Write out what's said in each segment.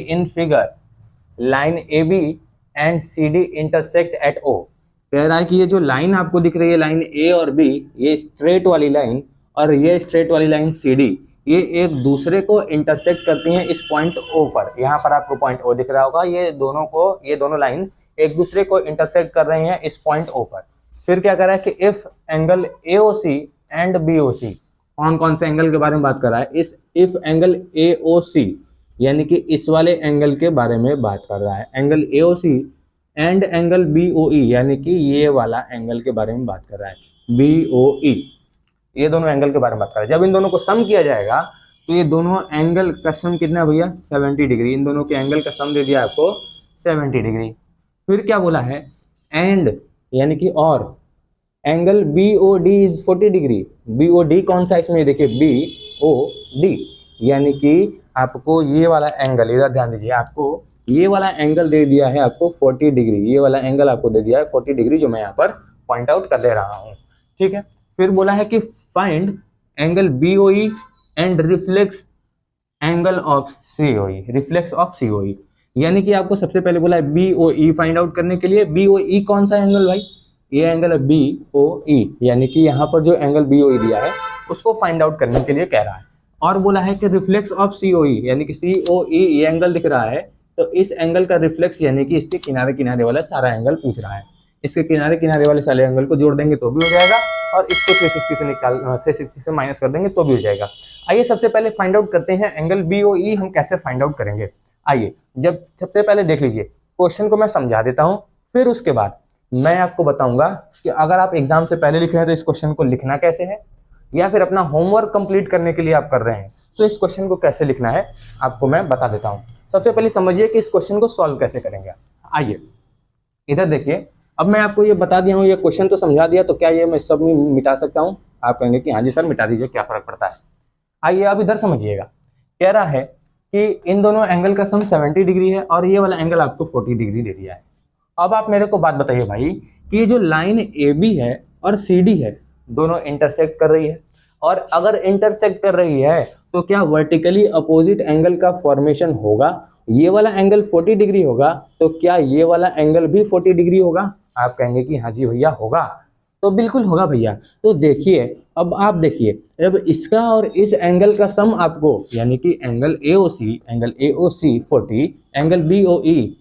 In figure line A B and C D intersect at O. कह रहा है कि ये जो लाइन आपको दिख रही है, लाइन ए और बी, ये स्ट्रेट वाली लाइन और ये स्ट्रेट वाली लाइन सी डी, ये एक दूसरे को इंटरसेक्ट करती हैं इस पॉइंट ओ पर। यहाँ पर आपको पॉइंट ओ दिख रहा होगा, ये दोनों लाइन एक दूसरे को इंटरसेक्ट कर रही हैं इस पॉइंट ओ पर। फिर क्या कर रहा है कि if angle AOC and BOC, कौन कौन से एंगल के बारे में बात कर रहा है, इस इफ एंगल एओसी यानी कि इस वाले एंगल के बारे में बात कर रहा है, angle AOC and angle BOE यानी कि ये वाला एंगल के बारे में बात कर रहा है, बीओई, ये दोनों एंगल के बारे में बात कर रहा है। जब इन दोनों को सम किया जाएगा तो ये दोनों एंगल का सम कितना है भैया, 70 डिग्री। इन दोनों के एंगल का सम दे दिया आपको 70 डिग्री। फिर क्या बोला है, एंड यानी कि और angle BOD is 40 degree. BOD कौन सा इसमें, देखिए बीओडी यानी कि आपको ये वाला एंगल, इधर ध्यान दीजिए, आपको ये वाला एंगल दे दिया है आपको 40 डिग्री, ये वाला एंगल आपको दे दिया है 40 डिग्री, जो मैं यहाँ पर पॉइंट आउट कर दे रहा हूँ, ठीक है। फिर बोला है कि find angle BOE and reflex angle of COE, reflex of COE, यानी कि आपको सबसे पहले बोला है बीओई फाइंड आउट करने के लिए। बीओई कौन सा एंगल भाई, ये एंगल है बीओई, यानी कि यहाँ पर जो एंगल बीओई दिया है उसको फाइंड आउट करने के लिए कह रहा है। और बोला है कि रिफ्लेक्स ऑफ सीओई यानी कि सीओई ये एंगल दिख रहा है, तो इस एंगल का रिफ्लेक्स यानी कि इसके किनारे किनारे वाला सारा एंगल पूछ रहा है। इसके किनारे किनारे वाले सारे एंगल को जोड़ देंगे तो भी हो जाएगा, और इसको 360 से माइनस कर देंगे तो भी हो जाएगा। आइए सबसे पहले फाइंड आउट करते हैं एंगल बीओई हम कैसे फाइंड आउट करेंगे। आइए जब सबसे पहले देख लीजिए, क्वेश्चन को मैं समझा देता हूं, फिर उसके बाद मैं आपको बताऊंगा कि अगर आप एग्जाम से पहले लिख रहे हैं तो इस क्वेश्चन को लिखना कैसे है, या फिर अपना होमवर्क कंप्लीट करने के लिए आप कर रहे हैं तो इस क्वेश्चन को कैसे लिखना है आपको मैं बता देता हूं। सबसे पहले समझिए कि इस क्वेश्चन को सॉल्व कैसे करेंगे। आइए इधर देखिए, अब मैं आपको ये बता दिया हूँ, ये क्वेश्चन तो समझा दिया, तो क्या ये मैं सब मिटा सकता हूँ? आप कहेंगे कि हाँ जी सर मिटा दीजिए, क्या फर्क पड़ता है। आइए अब इधर समझिएगा, कह रहा है कि इन दोनों एंगल का सम 70 डिग्री है और ये वाला एंगल आपको 40 डिग्री दे दिया है। अब आप मेरे को बात बताइए भाई कि ये जो लाइन ए बी है और सी डी है दोनों इंटरसेक्ट कर रही है, और अगर इंटरसेक्ट कर रही है तो क्या वर्टिकली अपोजिट एंगल का फॉर्मेशन होगा? ये वाला एंगल 40 डिग्री होगा तो क्या ये वाला एंगल भी 40 डिग्री होगा? आप कहेंगे कि हाँ जी भैया होगा, तो बिल्कुल होगा भैया। तो देखिए, अब आप देखिए, जब इसका और इस एंगल का सम आपको यानी कि एंगल एओसी 40, एंगल बीओई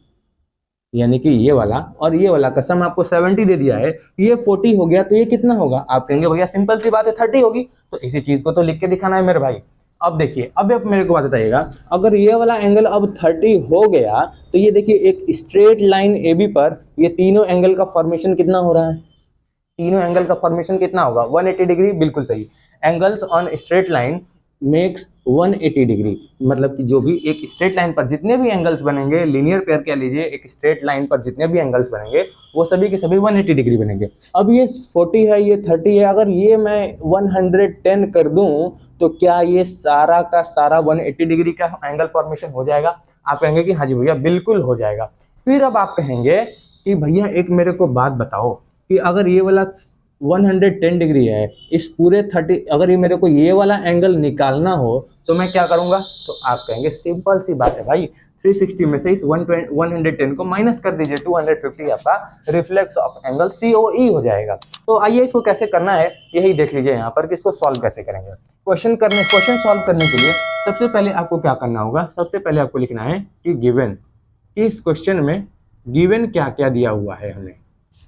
यानी कि ये वाला और ये वाला का सम आपको 70 दे दिया है, ये 40 हो गया, तो ये कितना होगा? आप कहेंगे भैया सिंपल सी बात है 30 होगी, तो इसी चीज को तो लिख के दिखाना है मेरे भाई। अब देखिए, अब आप मेरे को बात बताइएगा, अगर ये वाला एंगल अब 30 हो गया तो ये देखिए एक स्ट्रेट लाइन ए बी पर ये तीनों एंगल का फॉर्मेशन कितना हो रहा है? तीनों एंगल का फॉर्मेशन कितना होगा? 180 डिग्री, बिल्कुल सही। Angles on straight line makes 180 degree, मतलब कि जो भी एक स्ट्रेट लाइन पर जितने भी एंगल्स बनेंगे, लीनियर पेयर कह लीजिए, एक स्ट्रेट लाइन पर जितने भी एंगल्स बनेंगे वो सभी के सभी 180 डिग्री बनेंगे। अब ये 40 है, ये 30 है, अगर ये मैं 110 कर दूं तो क्या ये सारा का सारा 180 डिग्री का एंगल फॉर्मेशन हो जाएगा? आप कहेंगे कि हाँ जी भैया बिल्कुल हो जाएगा। फिर अब आप कहेंगे कि भैया एक मेरे को बात बताओ कि अगर ये वाला 110 डिग्री है, इस पूरे 30, अगर ये मेरे को ये वाला एंगल निकालना हो तो मैं क्या करूंगा? तो आप कहेंगे सिंपल सी बात है भाई, 360 में से इस 110 को माइनस कर दीजिए, 250 आपका रिफ्लेक्स ऑफ एंगल सीओई हो जाएगा। तो आइए इसको कैसे करना है यही देख लीजिए यहाँ पर कि इसको सॉल्व कैसे करेंगे। क्वेश्चन सॉल्व करने के लिए सबसे पहले आपको क्या करना होगा? सबसे पहले आपको लिखना है कि गिवन, कि इस क्वेश्चन में गिवन क्या क्या दिया हुआ है हमें,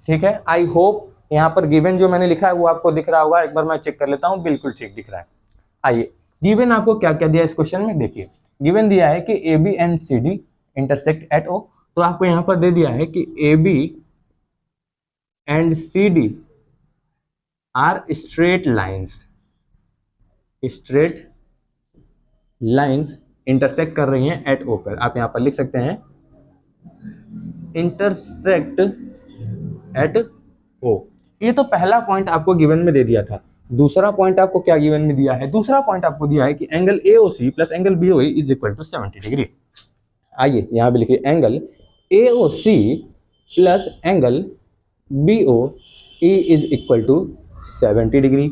ठीक है। आई होप यहाँ पर गिवन जो मैंने लिखा है वो आपको दिख रहा होगा, एक बार मैं चेक कर लेता हूँ, बिल्कुल ठीक दिख रहा है। आइए गिवन आपको क्या क्या दिया है इस क्वेश्चन में, देखिए गिवन दिया है कि A B and C D intersect at O, तो आपको यहाँ पर दे दिया है कि A B and C D are straight lines intersect कर रही हैं एट ओ पर। आप यहाँ पर लिख सकते हैं इंटरसेक्ट एट ओ। ये तो पहला पॉइंट आपको गिवन में दे दिया था। दूसरा पॉइंट आपको क्या गिवन में दिया है? दूसरा पॉइंट आपको दिया है कि angle AOC plus angle BOE is equal to 70 degree. आइए यहाँ पे लिखिए angle AOC plus angle BOE is equal to 70 degree.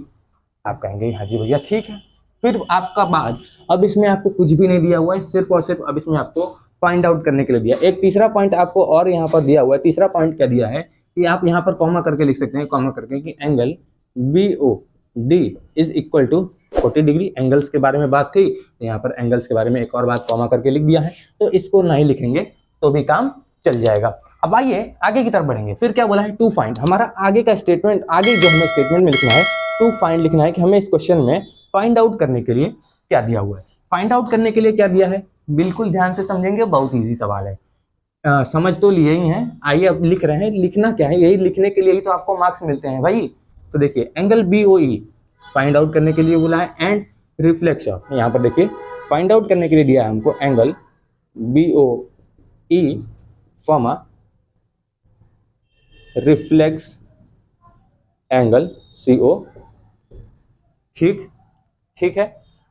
आप कहेंगे हाँ जी भैया ठीक है। फिर आपका बाद, अब इसमें आपको कुछ भी नहीं दिया हुआ है, सिर्फ और सिर्फ अब इसमें आपको फाइंड आउट करने के लिए दिया। एक तीसरा पॉइंट आपको और यहाँ पर दिया हुआ है। तीसरा पॉइंट क्या दिया है कि आप यहाँ पर कॉमा करके लिख सकते हैं, कॉमा करके कि angle BOD is equal to 40 degree. Angles के बारे में बात थी, यहाँ पर एंगल्स के बारे में एक और बात कॉमा करके लिख दिया है, तो इसको नहीं लिखेंगे तो भी काम चल जाएगा। अब आइए आगे की तरफ बढ़ेंगे। फिर क्या बोला है, टू फाइंड। हमारा आगे का स्टेटमेंट, आगे जो हमें स्टेटमेंट में लिखना है टू फाइंड लिखना है कि हमें इस क्वेश्चन में फाइंड आउट करने के लिए क्या दिया हुआ है। फाइंड आउट करने के लिए क्या दिया है, बिल्कुल ध्यान से समझेंगे, बहुत ईजी सवाल है। समझ तो लिए ही हैं, आइए अब लिख रहे हैं। लिखना क्या है, यही लिखने के लिए ही तो आपको मार्क्स मिलते हैं भाई। तो देखिए एंगल BOE फाइंड आउट करने के लिए बोला है, एंड रिफ्लेक्शन। यहाँ पर देखिए फाइंड आउट करने के लिए दिया है हमको angle BOE comma reflex angle CO। ठीक है।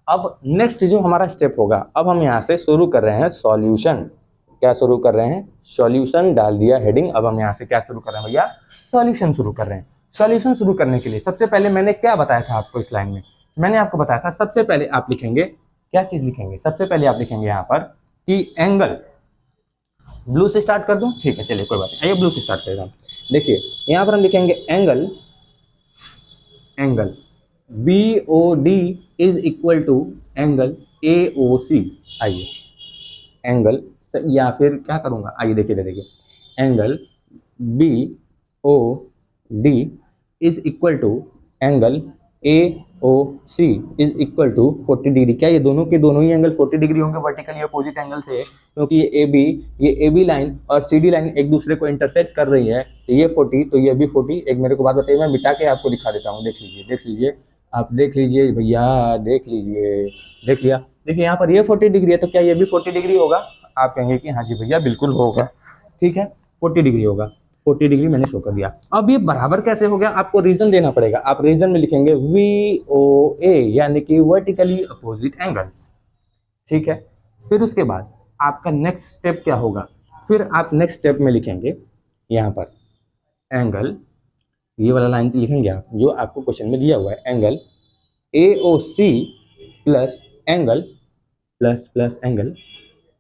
अब नेक्स्ट जो हमारा स्टेप होगा, अब हम यहाँ से शुरू कर रहे हैं सॉल्यूशन। क्या शुरू कर रहे हैं, सॉल्यूशन डाल दिया हेडिंग। अब हम यहाँ से क्या शुरू कर रहे हैं भैया, सॉल्यूशन शुरू कर रहे हैं। सॉल्यूशन शुरू करने के लिए सबसे पहले मैंने क्या बताया था आपको इस लाइन में, मैंने आपको बताया था सबसे पहले आप लिखेंगे, क्या चीज लिखेंगे, सबसे पहले आप लिखेंगे यहाँ पर कि एंगल, ब्लू से स्टार्ट कर दूं, ठीक है चलिए कोई बात नहीं, आइए ब्लू से स्टार्ट करेगा। देखिए यहाँ पर हम लिखेंगे angle BOD is equal to angle AOC। आइए एंगल, या फिर क्या करूंगा, आइए देखिए angle BOD is equal to angle AOC is equal to 40 degree. क्या ये दोनों के दोनों ही एंगल 40 डिग्री होंगे वर्टिकली अपोजिट एंगल से, क्योंकि ये AB लाइन और CD लाइन एक दूसरे को इंटरसेक्ट कर रही है। तो ये 40 तो ये भी 40। एक मेरे को बात बताइए, मैं मिटा के आपको दिखा देता हूँ। देख लीजिए आप देख लीजिए भैया, देख लिया। देखिए यहाँ पर ये 40 डिग्री है, तो क्या ये भी 40 डिग्री होगा? आप कहेंगे कि हाँ जी भैया बिल्कुल होगा, ठीक है 40 डिग्री होगा। 40 डिग्री मैंने शो कर दिया। अब ये बराबर कैसे हो गया, आपको रीजन देना पड़ेगा। आप रीजन में लिखेंगे VOA यानी कि वर्टिकली अपोजिट एंगल्स, ठीक है। फिर उसके बाद आपका नेक्स्ट स्टेप क्या होगा, फिर आप नेक्स्ट स्टेप में लिखेंगे यहाँ पर एंगल, ये वाला लाइन लिखेंगे आप जो आपको क्वेश्चन में दिया हुआ है, angle AOC plus angle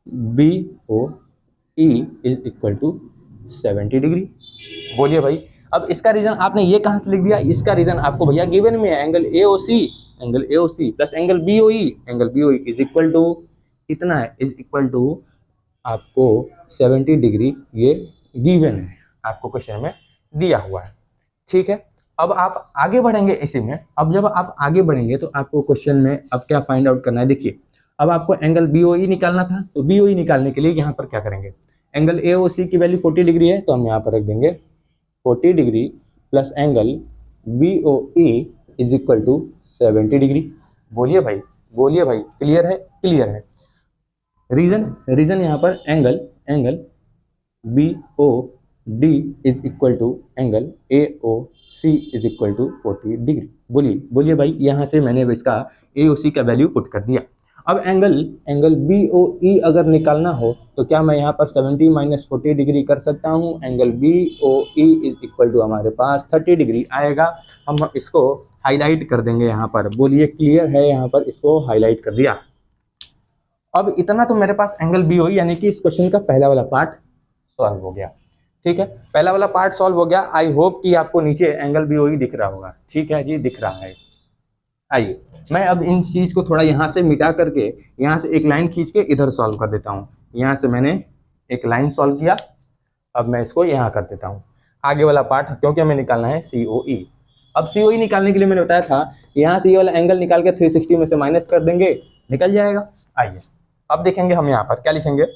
BOE is equal to 70 degree. बोलिए भाई, अब इसका रीजन आपने ये कहां से लिख दिया, इसका रीजन आपको भैया गिवन में है, angle AOC plus angle BOE is equal to कितना है, इज इक्वल टू आपको 70 डिग्री, ये गिवन है आपको क्वेश्चन में दिया हुआ है, ठीक है। अब आप आगे बढ़ेंगे इसी में। अब जब आप आगे बढ़ेंगे तो आपको क्वेश्चन में अब क्या फाइंड आउट करना है, देखिए अब आपको एंगल BOE निकालना था, तो BOE निकालने के लिए यहाँ पर क्या करेंगे, एंगल AOC की वैल्यू 40 डिग्री है, तो हम यहाँ पर रख देंगे 40 degree plus angle BOE is equal to 70 degree. बोलिए भाई क्लियर है। रीजन यहाँ पर angle BOD is equal to angle AOC is equal to 40 degree. बोलिए भाई, यहाँ से मैंने इसका AOC का वैल्यू पुट कर दिया। अब एंगल BOE अगर निकालना हो तो क्या मैं यहाँ पर 70 माइनस 40 डिग्री कर सकता हूँ। Angle BOE is equal to हमारे पास 30 डिग्री आएगा। हम इसको हाईलाइट कर देंगे यहाँ पर, बोलिए क्लियर है, यहाँ पर इसको हाईलाइट कर दिया। अब इतना तो मेरे पास एंगल BOE यानी कि इस क्वेश्चन का पहला वाला पार्ट सॉल्व हो गया, ठीक है, पहला वाला पार्ट सॉल्व हो गया। आई होप कि आपको नीचे एंगल BOE दिख रहा होगा, ठीक है जी, दिख रहा है। आइए मैं अब इन चीज को थोड़ा यहाँ से मिटा करके यहाँ से एक लाइन खींच के इधर सॉल्व कर देता हूँ। यहाँ से मैंने एक लाइन सॉल्व किया, अब मैं इसको यहाँ कर देता हूँ आगे वाला पार्ट, क्योंकि हमें निकालना है COE। अब COE निकालने के लिए मैंने बताया था यहाँ से ये वाला एंगल निकाल के 360 में से माइनस कर देंगे, निकल जाएगा। आइए अब देखेंगे हम यहाँ पर क्या लिखेंगे,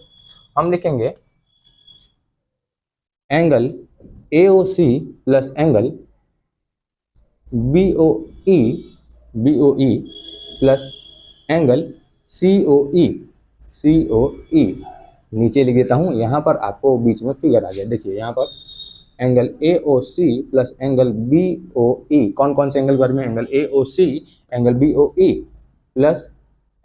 हम लिखेंगे angle AOC plus angle BOE plus angle COE नीचे लिख देता हूँ, यहाँ पर आपको बीच में फिगर आ गया। देखिए यहाँ पर angle AOC plus angle BOE, कौन कौन से एंगल बारे में, angle AOC angle BOE plus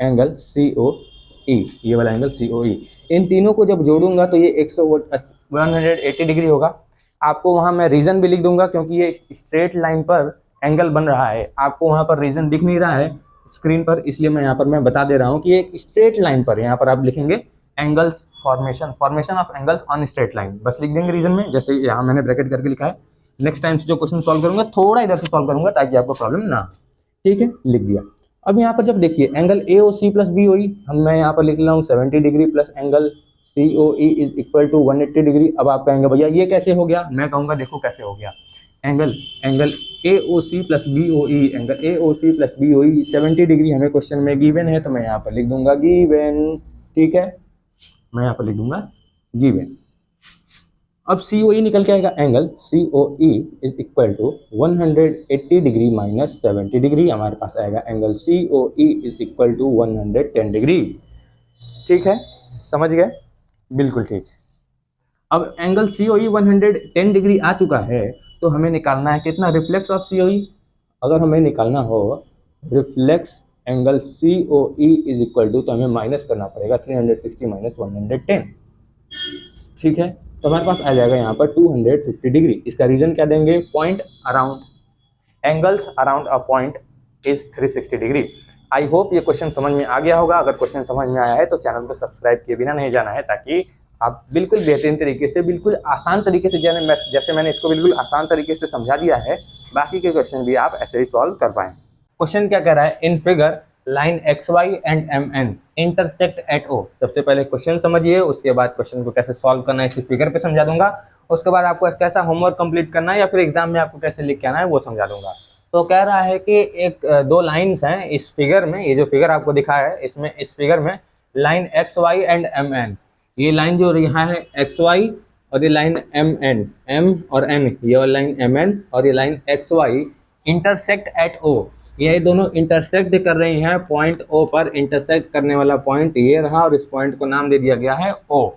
angle COE, ये वाला एंगल COE। इन तीनों को जब जोड़ूंगा तो ये 180 डिग्री होगा। आपको वहाँ मैं रीजन भी लिख दूंगा, क्योंकि ये स्ट्रेट लाइन पर एंगल बन रहा है, आपको वहाँ पर रीजन दिख नहीं रहा है स्क्रीन पर, इसलिए मैं यहाँ पर मैं बता दे रहा हूँ कि एक स्ट्रेट लाइन पर यहाँ पर आप लिखेंगे angles formation of angles on straight line, बस लिख देंगे रीजन में, जैसे यहाँ मैंने ब्रैकेट करके लिखा है। नेक्स्ट टाइम से जो क्वेश्चन सॉल्व करूंगा थोड़ा इधर से सॉल्व करूंगा ताकि आपको प्रॉब्लम ना हो, ठीक है, लिख दिया। अब यहाँ पर जब देखिए एंगल AOC प्लस BOE, मैं यहाँ पर लिख रहा हूँ 70 degree plus angle COE is equal to 180 degree. अब आप कहेंगे भैया ये कैसे हो गया, मैं कहूँगा देखो कैसे हो गया। Angle AOC plus BOE, angle AOC plus BOE 70 degree हमें क्वेश्चन में गिवन है, तो मैं यहाँ पर लिख दूंगा गिवन, ठीक है, मैं यहाँ पर लिख दूंगा गिवन। अब COE निकल के आएगा, angle COE is equal to 180 degree minus 70 degree, हमारे पास आएगा angle COE is equal to 110 degree, ठीक है, समझ गए, बिल्कुल ठीक। अब एंगल COE 110 डिग्री आ चुका है, तो हमें निकालना है कितना, रिफ्लेक्स ऑफ COE। अगर हमें निकालना हो reflex angle COE is equal to, तो हमें माइनस करना पड़ेगा 360 माइनस 110, ठीक है, तो हमारे पास आ जाएगा यहाँ पर 250 डिग्री। इसका रीजन क्या देंगे, point around angles around a point is 360 degree. I hope ये क्वेश्चन समझ में आ गया होगा। अगर क्वेश्चन समझ में आया है तो चैनल को सब्सक्राइब किए बिना नहीं जाना है, ताकि आप बिल्कुल बेहतरीन तरीके से, बिल्कुल आसान तरीके से, जैसे मैंने इसको बिल्कुल आसान तरीके से समझा दिया है, बाकी के क्वेश्चन भी आप ऐसे ही सॉल्व कर पाएं। क्वेश्चन क्या कह रहा है, इन figure line XY and MN intersect at O। सबसे पहले क्वेश्चन समझिए, उसके बाद क्वेश्चन को कैसे सॉल्व करना है इसी फिगर पे समझा दूंगा, उसके बाद आपको कैसा होमवर्क कंप्लीट करना है या फिर एग्जाम में आपको कैसे लिख के आना है वो समझा दूंगा। तो कह रहा है कि दो लाइन्स हैं इस फिगर में, ये जो फिगर आपको दिखा है इसमें, इस फिगर में लाइन XY एंड MN, ये लाइन जो यहाँ है XY और ये लाइन MN, M और N, ये वाली लाइन MN और ये line XY intersect at O, ये दोनों इंटरसेक्ट कर रही हैं पॉइंट O पर। इंटरसेक्ट करने वाला पॉइंट ये रहा और इस पॉइंट को नाम दे दिया गया है O,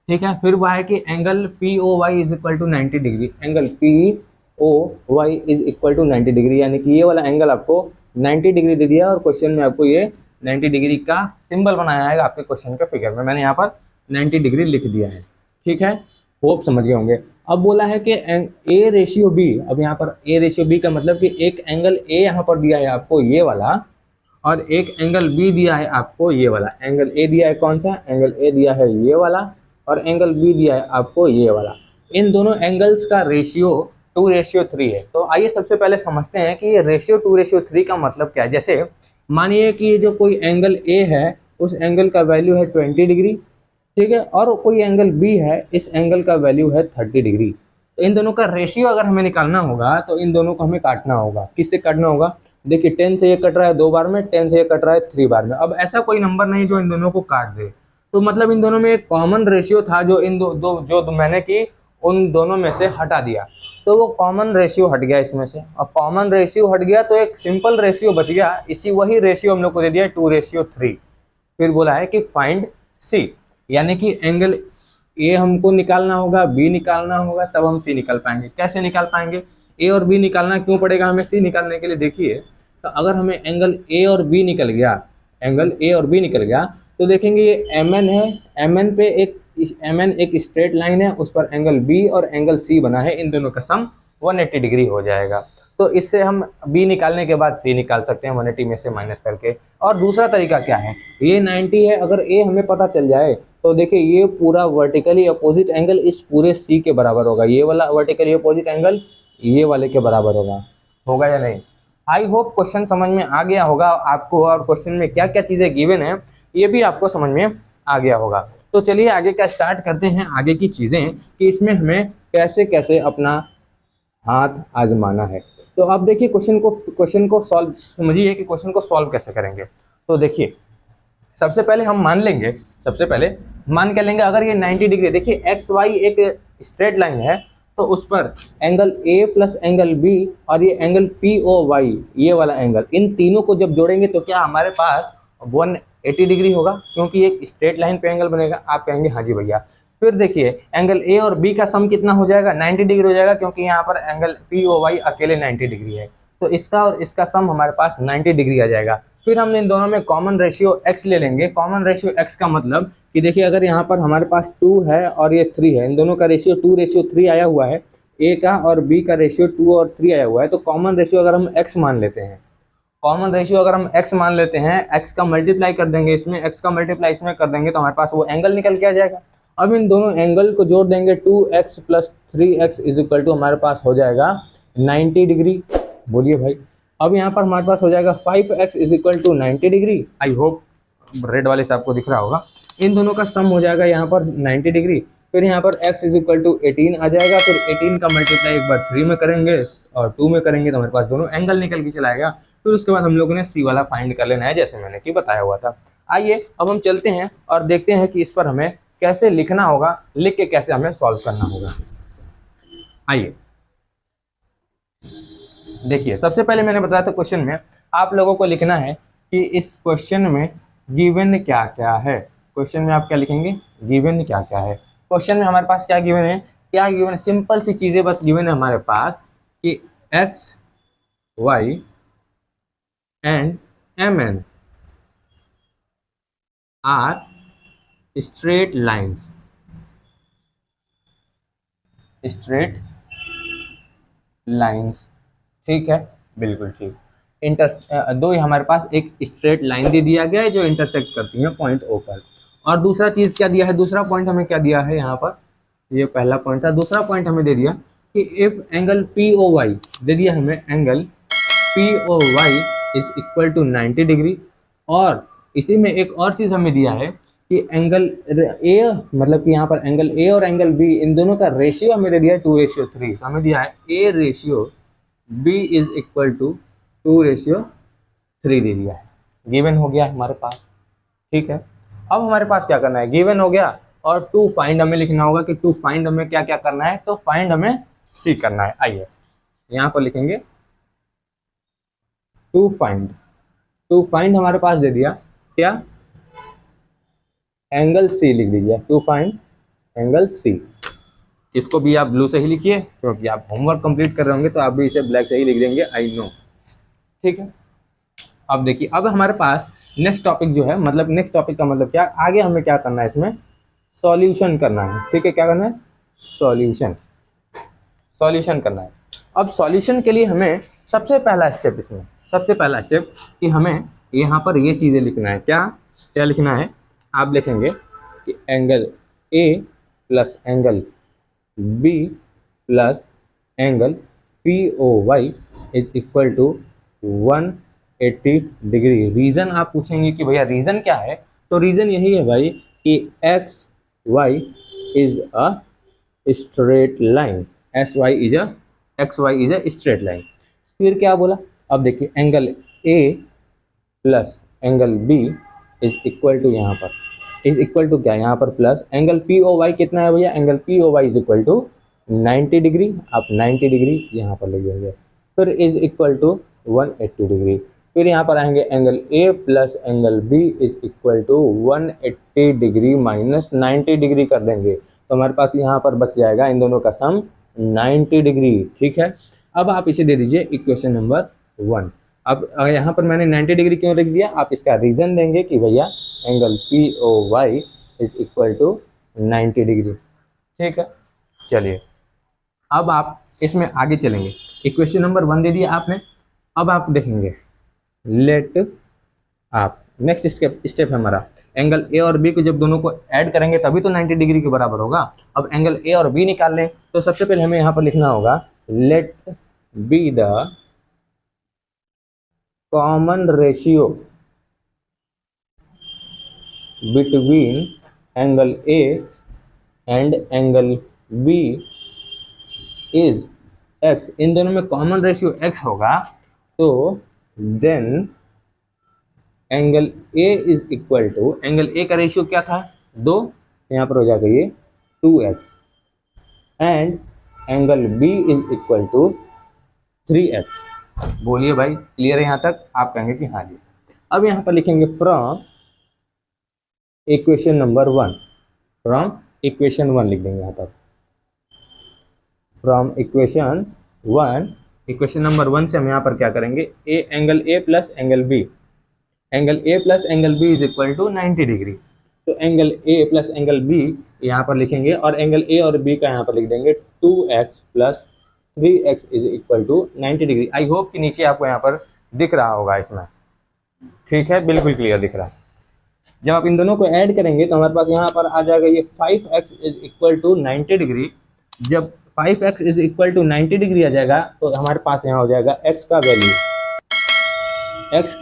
ठीक है। फिर वह है कि angle POY is equal to 90 degree, angle POY is equal to 90 degree, यानी कि ये वाला एंगल आपको 90 डिग्री दे दिया और क्वेश्चन में आपको ये 90 डिग्री का सिंबल बनाया है आपके क्वेश्चन के फिगर में, मैंने यहाँ पर 90 डिग्री लिख दिया है, ठीक है, होप समझ गए होंगे। अब बोला है कि A/B, अब यहाँ पर A/B का मतलब कि एक एंगल A यहाँ पर दिया है आपको ये वाला, और एक एंगल B दिया है आपको ये वाला। एंगल A दिया है कौन सा, एंगल A दिया है ये वाला, और एंगल B दिया है आपको ये वाला। इन दोनों एंगल्स का रेशियो 2:3 है। तो आइए सबसे पहले समझते हैं कि ये रेशियो 2:3 का मतलब क्या है। जैसे मानिए कि जो कोई एंगल A है उस एंगल का वैल्यू है 20 डिग्री, ठीक है, और कोई एंगल B है, इस एंगल का वैल्यू है 30 डिग्री। तो इन दोनों का रेशियो अगर हमें निकालना होगा तो इन दोनों को हमें काटना होगा। किससे काटना होगा, देखिए 10 से ये कट रहा है 2 बार में, 10 से ये कट रहा है 3 बार में। अब ऐसा कोई नंबर नहीं जो इन दोनों को काट दे, तो मतलब इन दोनों में एक कॉमन रेशियो था जो इन जो मैंने की उन दोनों में से हटा दिया, तो वो कॉमन रेशियो हट गया इसमें से। अब कॉमन रेशियो हट गया तो एक सिंपल रेशियो बच गया, इसी वही रेशियो हम लोग को दे दिया 2:3। फिर बोला है कि फाइंड C, यानी कि एंगल A हमको निकालना होगा, B निकालना होगा, तब हम C निकाल पाएंगे। कैसे निकाल पाएंगे, A और B निकालना क्यों पड़ेगा हमें C निकालने के लिए। देखिए तो अगर हमें एंगल A और B निकल गया, एंगल A और B निकल गया, तो देखेंगे ये MN है, MN पे एक स्ट्रेट लाइन है, उस पर एंगल B और एंगल C बना है, इन दोनों का सम 180 डिग्री हो जाएगा। तो इससे हम B निकालने के बाद C निकाल सकते हैं 180 में से माइनस करके। और दूसरा तरीका क्या है, ये 90 है, अगर A हमें पता चल जाए तो देखिए ये पूरा वर्टिकली अपोजिट एंगल इस पूरे C के बराबर होगा, ये वाला वर्टिकली अपोजिट एंगल ये वाले के बराबर होगा या नहीं। आई होप क्वेश्चन समझ में आ गया होगा आपको, और क्वेश्चन में क्या क्या चीज़ें गिवन है ये भी आपको समझ में आ गया होगा। तो चलिए आगे का स्टार्ट करते हैं, आगे की चीज़ें कि इसमें हमें कैसे कैसे अपना हाथ आजमाना है। तो आप देखिए क्वेश्चन को सॉल्व समझिए कि क्वेश्चन को सॉल्व कैसे करेंगे। तो देखिए सबसे पहले हम मान के लेंगे अगर ये 90 डिग्री, देखिए XY एक स्ट्रेट लाइन है, तो उस पर angle A plus angle B और ये एंगल POY ये वाला एंगल, इन तीनों को जब जोड़ेंगे तो क्या हमारे पास 180 डिग्री होगा, क्योंकि एक स्ट्रेट लाइन पे एंगल बनेगा। आप कहेंगे हाँ जी भैया। फिर देखिए एंगल A और B का सम कितना हो जाएगा, 90 डिग्री हो जाएगा, क्योंकि यहाँ पर एंगल POY अकेले 90 डिग्री है, तो इसका और इसका सम हमारे पास 90 डिग्री आ जाएगा। फिर हम इन दोनों में कॉमन रेशियो x ले लेंगे। कॉमन रेशियो x का मतलब कि देखिए अगर यहाँ पर हमारे पास 2 है और ये 3 है, इन दोनों का रेशियो 2:3 आया हुआ है, A का और B का रेशियो 2 और 3 आया हुआ है। तो कॉमन रेशियो अगर हम x मान लेते हैं, x का मल्टीप्लाई कर देंगे इसमें, x का मल्टीप्लाई इसमें कर देंगे, तो हमारे पास वो एंगल निकल के आ जाएगा। अब इन दोनों एंगल को जोड़ देंगे, 2x plus 3x is equal to हमारे पास हो जाएगा 90 डिग्री। बोलिए भाई। अब यहाँ पर हमारे पास हो जाएगा 5x is equal to 90 degree. I hope red वाले से आपको दिख रहा होगा। इन दोनों का सम हो जाएगा यहाँ पर 90 डिग्री। फिर यहाँ पर x इज इक्वल टू 18 आ जाएगा। फिर 18 का मल्टीप्लाई एक बार 3 में करेंगे और 2 में करेंगे तो हमारे पास दोनों एंगल निकल के चला आएगा। फिर उसके बाद हम लोगों ने c वाला फाइंड कर लेना है, जैसे मैंने कि बताया हुआ था। आइए अब हम चलते हैं और देखते हैं कि इस पर हमें कैसे लिखना होगा, लिख के कैसे हमें सॉल्व करना होगा। आइए देखिए, सबसे पहले मैंने बताया था क्वेश्चन में आप लोगों को लिखना है कि इस क्वेश्चन में गिवन क्या क्या है। क्वेश्चन में आप क्या लिखेंगे, गिवन क्या क्या है। क्वेश्चन में हमारे पास क्या गिवन है, क्या गिवन है, सिंपल सी चीजें बस गिवन है हमारे पास कि x y and mn are straight lines, straight lines, ठीक है, बिल्कुल ठीक। दो हमारे पास एक स्ट्रेट लाइन दे दिया गया है जो इंटरसेक्ट करती है पॉइंट ओ पर। और दूसरा चीज क्या दिया है, दूसरा पॉइंट हमें क्या दिया है यहाँ पर, ये पहला पॉइंट था। दूसरा पॉइंट हमें दे दिया कि if angle P O Y, दे दिया हमें angle P O Y is equal to 90 degree. और इसी में एक और चीज हमें दिया है कि एंगल ए, मतलब कि यहाँ पर एंगल ए और एंगल बी इन दोनों का रेशियो हमें दे दिया है 2:3। हमें दिया है A ratio B is equal to 2:3 दे दिया है। गिवन हो गया हमारे पास, ठीक है। अब हमारे पास क्या करना है, गिवन हो गया और टू फाइंड हमें लिखना होगा कि टू फाइंड हमें क्या क्या करना है। तो फाइंड हमें सी करना है। आइए यहाँ पर लिखेंगे टू फाइंड। टू फाइंड हमारे पास दे दिया क्या, एंगल सी लिख दीजिए, टू फाइंड एंगल सी। इसको भी आप ब्लू से ही लिखिए क्योंकि आप होमवर्क कंप्लीट कर रहे होंगे तो आप भी इसे ब्लैक से ही लिख देंगे, आई नो, ठीक है। अब देखिए, अब हमारे पास नेक्स्ट टॉपिक जो है, मतलब नेक्स्ट टॉपिक का मतलब क्या, आगे हमें क्या करना है, इसमें सॉल्यूशन करना है, ठीक है। क्या करना है, सॉल्यूशन, सॉल्यूशन करना है। अब सॉल्यूशन के लिए हमें सबसे पहला स्टेप, इसमें सबसे पहला स्टेप कि हमें यहाँ पर ये चीज़ें लिखना है। क्या क्या लिखना है, आप लिखेंगे कि angle A plus angle B plus angle P O Y is equal to 180 degree. Reason आप पूछेंगे कि भैया रीज़न क्या है, तो रीज़न यही है भाई कि X Y is a straight line, X Y is a straight line. फिर क्या बोला, अब देखिए angle A plus angle B is equal to, यहाँ पर इज इक्वल टू क्या, यहाँ पर plus angle P O Y कितना है भैया, angle P O Y is equal to 90 degree. आप 90 डिग्री यहाँ पर लग जाएंगे। फिर इज इक्वल टू 180 डिग्री। फिर यहाँ पर आएंगे angle A plus angle B is equal to 180 degree minus 90 degree कर देंगे तो हमारे पास यहाँ पर बच जाएगा इन दोनों का सम 90 डिग्री, ठीक है। अब आप इसे दे दीजिए इक्वेशन नंबर 1। अब यहाँ पर मैंने 90 डिग्री क्यों लिख दिया, आप इसका रीज़न देंगे कि भैया angle P O Y is equal to 90 degree, ठीक है। चलिए अब आप इसमें आगे चलेंगे। इक्वेशन नंबर 1 दे दिया आपने। अब आप देखेंगे लेट, आप नेक्स्ट स्टेप है हमारा, एंगल ए और बी को जब दोनों को ऐड करेंगे तभी तो 90 डिग्री के बराबर होगा। अब एंगल ए और बी निकाल लें तो सबसे पहले हमें यहाँ पर लिखना होगा let be the common ratio between angle A and angle B is x। इन दोनों में कॉमन रेशियो x होगा तो then angle a is equal to, angle a का रेशियो क्या था 2, यहाँ पर हो जाएगा ये 2x and angle b is equal to 3x। बोलिए भाई क्लियर है यहाँ तक, आप कहेंगे कि हाँ जी। अब यहाँ पर लिखेंगे from equation number 1, from equation 1 लिख देंगे यहाँ पर, फ्रॉम इक्वेशन 1। इक्वेशन नंबर 1 से हम यहाँ पर क्या करेंगे, angle A plus angle B, angle A plus angle B is equal to 90 degree. तो angle A plus angle B यहाँ पर लिखेंगे और एंगल ए और बी का यहाँ पर लिख देंगे 2x plus 3x is equal to 90 degree. I hope कि नीचे आपको यहाँ पर दिख रहा होगा इसमें, ठीक है, बिल्कुल क्लियर दिख रहा है। जब आप इन दोनों को ऐड करेंगे तो हमारे पास यहाँ पर आ जाएगा ये 5x is equal to 90 degree. जब 5x is equal to 90 degree आ जाएगा तो हमारे पास यहाँ हो जाएगा x का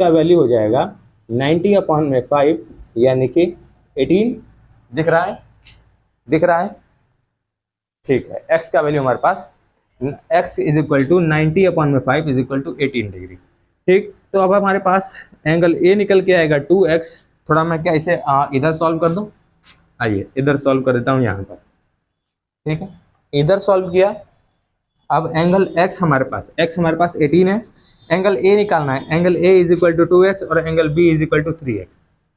वैल्यू हो जाएगा 90 अपॉन में 5 यानी कि 18। दिख रहा है ठीक है। x का वैल्यू हमारे पास x is equal to 90 upon में 5 इज इक्वल टू 18 डिग्री। ठीक, तो अब हमारे पास एंगल A निकल के आएगा 2x। थोड़ा मैं क्या इसे इधर सॉल्व कर दूं, आइए इधर सॉल्व कर देता हूं यहाँ पर। ठीक है, इधर सॉल्व किया। अब एंगल x हमारे पास 18 है। एंगल A निकालना है। Angle A is equal to 2x और angle B is equal to 3x।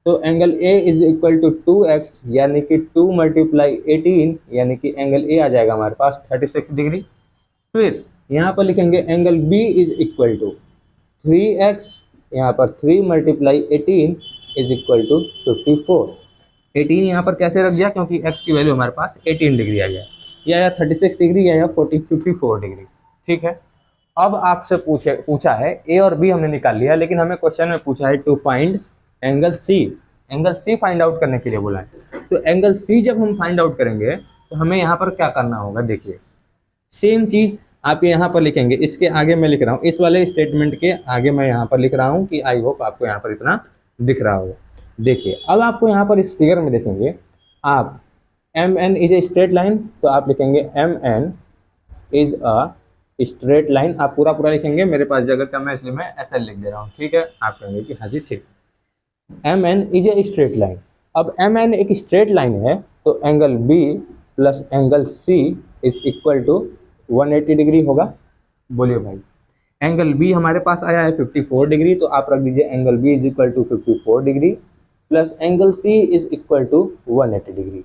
तो angle A is equal to 2x यानी कि 2 मल्टीप्लाई 18 यानी कि एंगल A आ जाएगा हमारे पास 36 डिग्री। फिर यहाँ पर लिखेंगे angle B is equal to 3x, यहाँ पर 3 मल्टीप्लाई 18 इज इक्वल टू 54। 18 यहाँ पर कैसे रख दिया, क्योंकि x की वैल्यू हमारे पास 18 डिग्री आ गया, या 36 डिग्री या 54 डिग्री। ठीक है, अब आपसे पूछा है A और B हमने निकाल लिया, लेकिन हमें क्वेश्चन में पूछा है to find angle C। Angle C find out करने के लिए बोला है। तो एंगल C जब हम फाइंड आउट करेंगे तो हमें यहाँ पर क्या करना होगा, देखिए सेम चीज़ आप यहाँ पर लिखेंगे। इसके आगे मैं लिख रहा हूँ, इस वाले स्टेटमेंट के आगे मैं यहाँ पर लिख रहा हूँ कि आई होप आपको यहाँ पर इतना दिख रहा होगा। देखिए अब आपको यहाँ पर इस फिगर में देखेंगे आप MN is a straight line, तो आप लिखेंगे MN is a straight line. आप पूरा लिखेंगे, मेरे पास जगह कम है इसलिए मैं ऐसा लिख दे रहा हूँ। ठीक है, आप कहेंगे कि हाँ जी ठीक। MN is a straight line. अब MN एक स्ट्रेट लाइन है तो angle B plus angle C is equal to 180 degree होगा। बोलिए भाई, एंगल B हमारे पास आया है 54 डिग्री, तो आप रख दीजिए angle B is equal to 54 degree plus angle C is equal to 180 degree.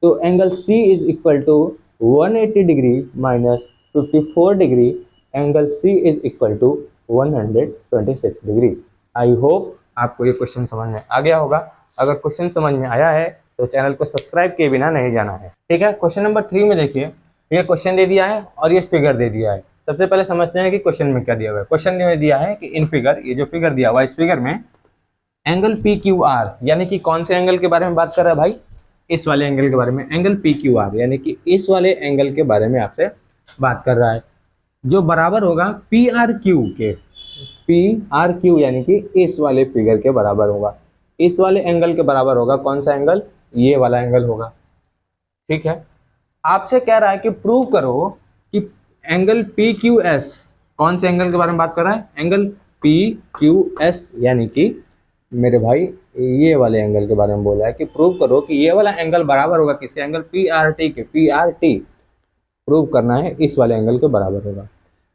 तो angle C is equal to 180 degree minus 54 degree, angle C is equal to 126 degree. I hope आपको ये क्वेश्चन समझ में आ गया होगा। अगर क्वेश्चन समझ में आया है तो चैनल को सब्सक्राइब किए बिना नहीं जाना है। ठीक है, क्वेश्चन नंबर 3 में देखिए, ये क्वेश्चन दे दिया है और ये फिगर दे दिया है। सबसे पहले समझते हैं कि क्वेश्चन में क्या दिया हुआ है। क्वेश्चन में दिया है कि इन फिगर, ये जो फिगर दिया हुआ है इस फिगर में एंगल PQR यानी कि कौन से एंगल के बारे में बात कर रहा है भाई, इस वाले एंगल के बारे में। एंगल PQR यानी कि इस वाले एंगल के बारे में आपसे बात कर रहा है, जो बराबर होगा PRQ के। PRQ यानी कि इस वाले फिगर के बराबर होगा, इस वाले एंगल के बराबर होगा। कौन सा एंगल, ये वाला एंगल होगा। ठीक है, आपसे कह रहा है कि प्रूव करो कि एंगल PQS कौन से एंगल के बारे में बात कर रहा है, एंगल PQS यानी कि मेरे भाई ये वाले एंगल के बारे में बोला है कि प्रूव करो कि ये वाला एंगल बराबर होगा किसके, एंगल PRT के। PRT प्रूव करना है इस वाले एंगल के बराबर होगा।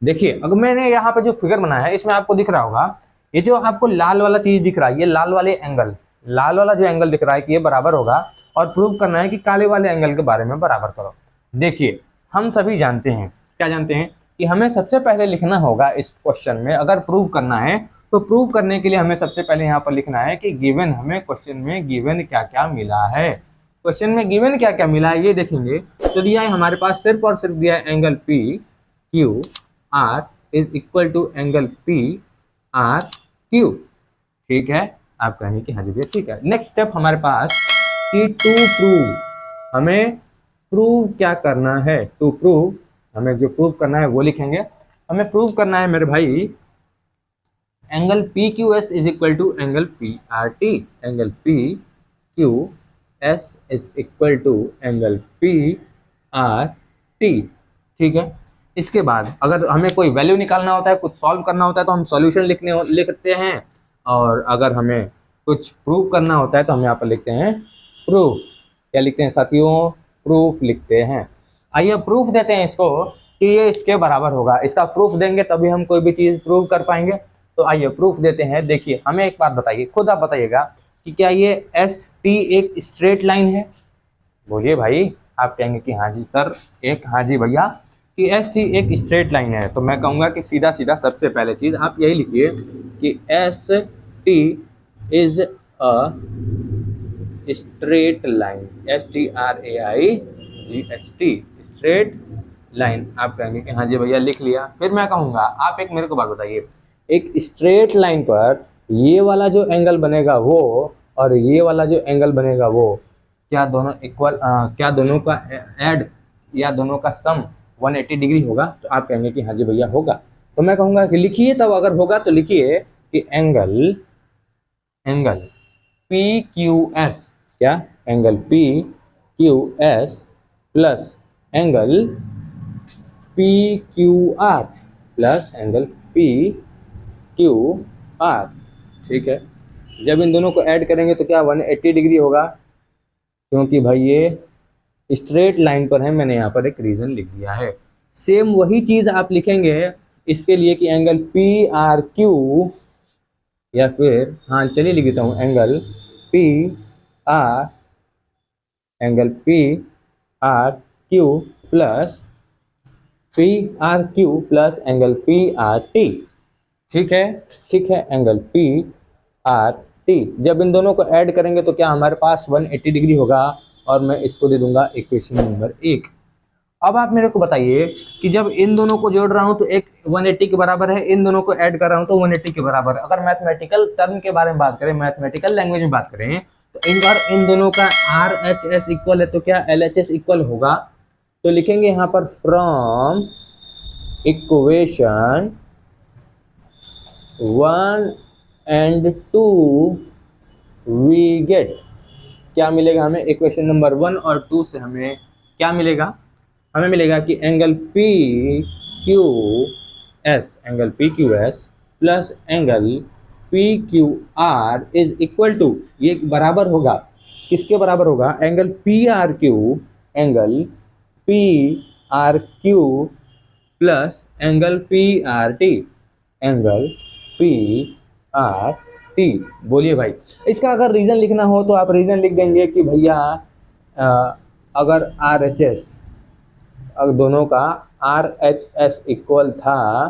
देखिए अगर मैंने यहाँ पे जो फिगर बनाया है इसमें आपको दिख रहा होगा, ये जो आपको लाल वाला चीज दिख रहा है, ये लाल वाला जो एंगल दिख रहा है कि ये बराबर होगा, और प्रूव करना है कि काले वाले एंगल के बारे में बराबर करो। देखिए हम सभी जानते हैं, क्या जानते हैं, कि हमें सबसे पहले लिखना होगा इस क्वेश्चन में, अगर प्रूव करना है तो प्रूव करने के लिए हमें सबसे पहले यहाँ पर लिखना है कि गिवन, हमें क्वेश्चन में गिवन क्या क्या मिला है। क्वेश्चन में गिवन क्या क्या मिला है ये देखेंगे। तो दिया है हमारे पास सिर्फ और सिर्फ दिया है angle PQR is equal to angle PRQ। ठीक है, आप कहेंगे कि हाँ जी भैया ठीक है। नेक्स्ट स्टेप हमारे पास कि टू प्रूव, हमें प्रूव क्या करना है। टू प्रूव, हमें जो प्रूव करना है वो लिखेंगे। हमें प्रूव करना है मेरे भाई angle PQS is equal to angle PRT। Angle PQS is equal to angle PRT। ठीक है, इसके बाद अगर हमें कोई वैल्यू निकालना होता है, कुछ सॉल्व करना होता है तो हम सॉल्यूशन लिखते हैं, और अगर हमें कुछ प्रूव करना होता है तो हम यहाँ पर लिखते हैं प्रूफ। क्या लिखते हैं साथियों, प्रूफ लिखते हैं। आइए प्रूफ देते हैं इसको कि ये इसके बराबर होगा। इसका प्रूफ देंगे तभी हम कोई भी चीज़ प्रूव कर पाएंगे। तो आइए प्रूफ देते हैं। देखिए हमें एक बात बताइए, खुद आप बताइएगा कि क्या ये ST एक स्ट्रेट लाइन है। बोलिए भाई, आप कहेंगे कि हाँ जी सर, एक हाँ जी भैया कि ST एक स्ट्रेट लाइन है। तो मैं कहूँगा कि सीधा सीधा सबसे पहले चीज़ आप यही लिखिए कि ST is a straight line, STRAIGHT straight line. आप कहेंगे कि हाँ जी भैया लिख लिया। फिर मैं कहूँगा आप एक मेरे को बात बताइए, एक स्ट्रेट लाइन पर ये वाला जो एंगल बनेगा वो और ये वाला जो एंगल बनेगा वो क्या दोनों इक्वल, क्या दोनों का ऐड या दोनों का सम 180 डिग्री होगा? तो आप कहेंगे कि हाँ जी भैया होगा। तो मैं कहूँगा कि लिखिए, तब अगर होगा तो लिखिए कि एंगल पी क्यू एस, क्या angle P Q S plus angle P Q are plus angle P Q are. ठीक है, जब इन दोनों को ऐड करेंगे तो क्या 180 डिग्री होगा, क्योंकि भाई ये स्ट्रेट लाइन पर है। मैंने यहाँ पर एक रीजन लिख दिया है। सेम वही चीज आप लिखेंगे इसके लिए कि एंगल पी आर क्यू, या फिर हाँ चलिए लिख देता हूँ angle P R Q plus P R Q plus angle P R T. ठीक है, ठीक है, एंगल पी आर टी। जब इन दोनों को ऐड करेंगे तो क्या हमारे पास 180 डिग्री होगा, और मैं इसको दे दूंगा इक्वेशन नंबर 1। अब आप मेरे को बताइए कि जब इन दोनों को जोड़ रहा हूं तो एक 180 के बराबर है, इन दोनों को ऐड कर रहा हूं तो 180 के बराबर है। अगर मैथमेटिकल टर्म के बारे में बात करें, मैथमेटिकल लैंग्वेज में बात करें, तो इन बार इन दोनों का आर एच एस इक्वल है तो क्या एल एच एस इक्वल होगा। तो लिखेंगे यहाँ पर from equation 1 and 2 we get, क्या मिलेगा हमें इक्वेशन नंबर 1 और 2 से हमें क्या मिलेगा, हमें मिलेगा कि angle P Q S plus angle P Q R is equal to, ये बराबर होगा, किसके बराबर होगा, angle P R Q plus angle P R T, angle P R T. बोलिए भाई, इसका अगर रीजन लिखना हो तो आप रीजन लिख देंगे कि भैया अगर आर एच एस, अगर दोनों का आर एच एस इक्वल था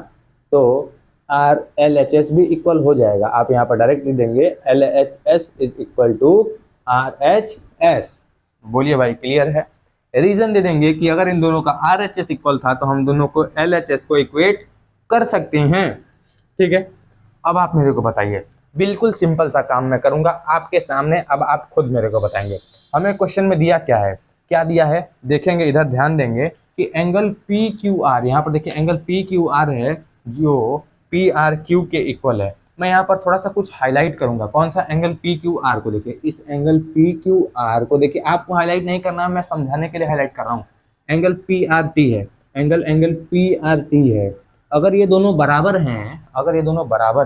तो आर एल एच एस भी इक्वल हो जाएगा। आप यहाँ पर डायरेक्ट लिख देंगे L H S is equal to R H S. बोलिए भाई, क्लियर है? रीजन दे देंगे कि अगर इन दोनों का आर एच एस इक्वल था तो हम दोनों को एल एच एस को इक्वेट कर सकते हैं। ठीक है, अब आप मेरे को बताइए, बिल्कुल सिंपल सा काम मैं करूंगा आपके सामने, अब आप खुद मेरे को बताएंगे हमें क्वेश्चन में दिया क्या है। क्या दिया है देखेंगे, इधर ध्यान देंगे कि एंगल पी क्यू आर, यहाँ पर देखिए एंगल पी क्यू आर है जो पी आर क्यू के इक्वल है। मैं यहाँ पर थोड़ा सा कुछ हाईलाइट करूंगा। कौन सा? एंगल पी क्यू आर को देखिए, इस एंगल पी क्यू आर को देखिए। आपको हाईलाइट नहीं करना, मैं समझाने के लिए हाईलाइट कर रहा हूँ। एंगल पी आर टी है, एंगल पी आर टी है। अगर ये दोनों बराबर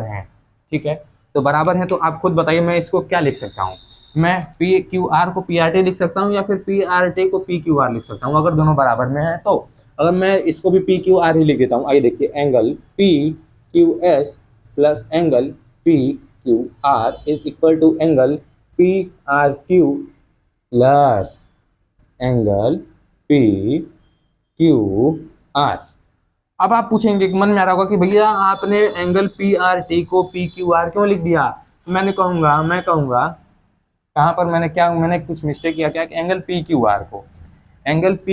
हैं, ठीक है, तो बराबर हैं तो आप खुद बताइए मैं इसको क्या लिख सकता हूँ। मैं पी क्यू आर को पी आर टी लिख सकता हूँ या फिर पी आर टी को पी क्यू आर लिख सकता हूँ, अगर दोनों बराबर में है तो। अगर मैं इसको भी पी क्यू आर ही लिख देता हूँ, आइए देखिए, angle P Q S plus angle P Q R is equal to angle P R Q plus angle P Q R. अब आप पूछेंगे कि मन में आ रहा होगा कि भैया आपने एंगल पी आर टी को पी क्यू आर क्यों लिख दिया। मैं कहूँगा कहाँ पर मैंने कुछ मिस्टेक किया क्या, कि एंगल पी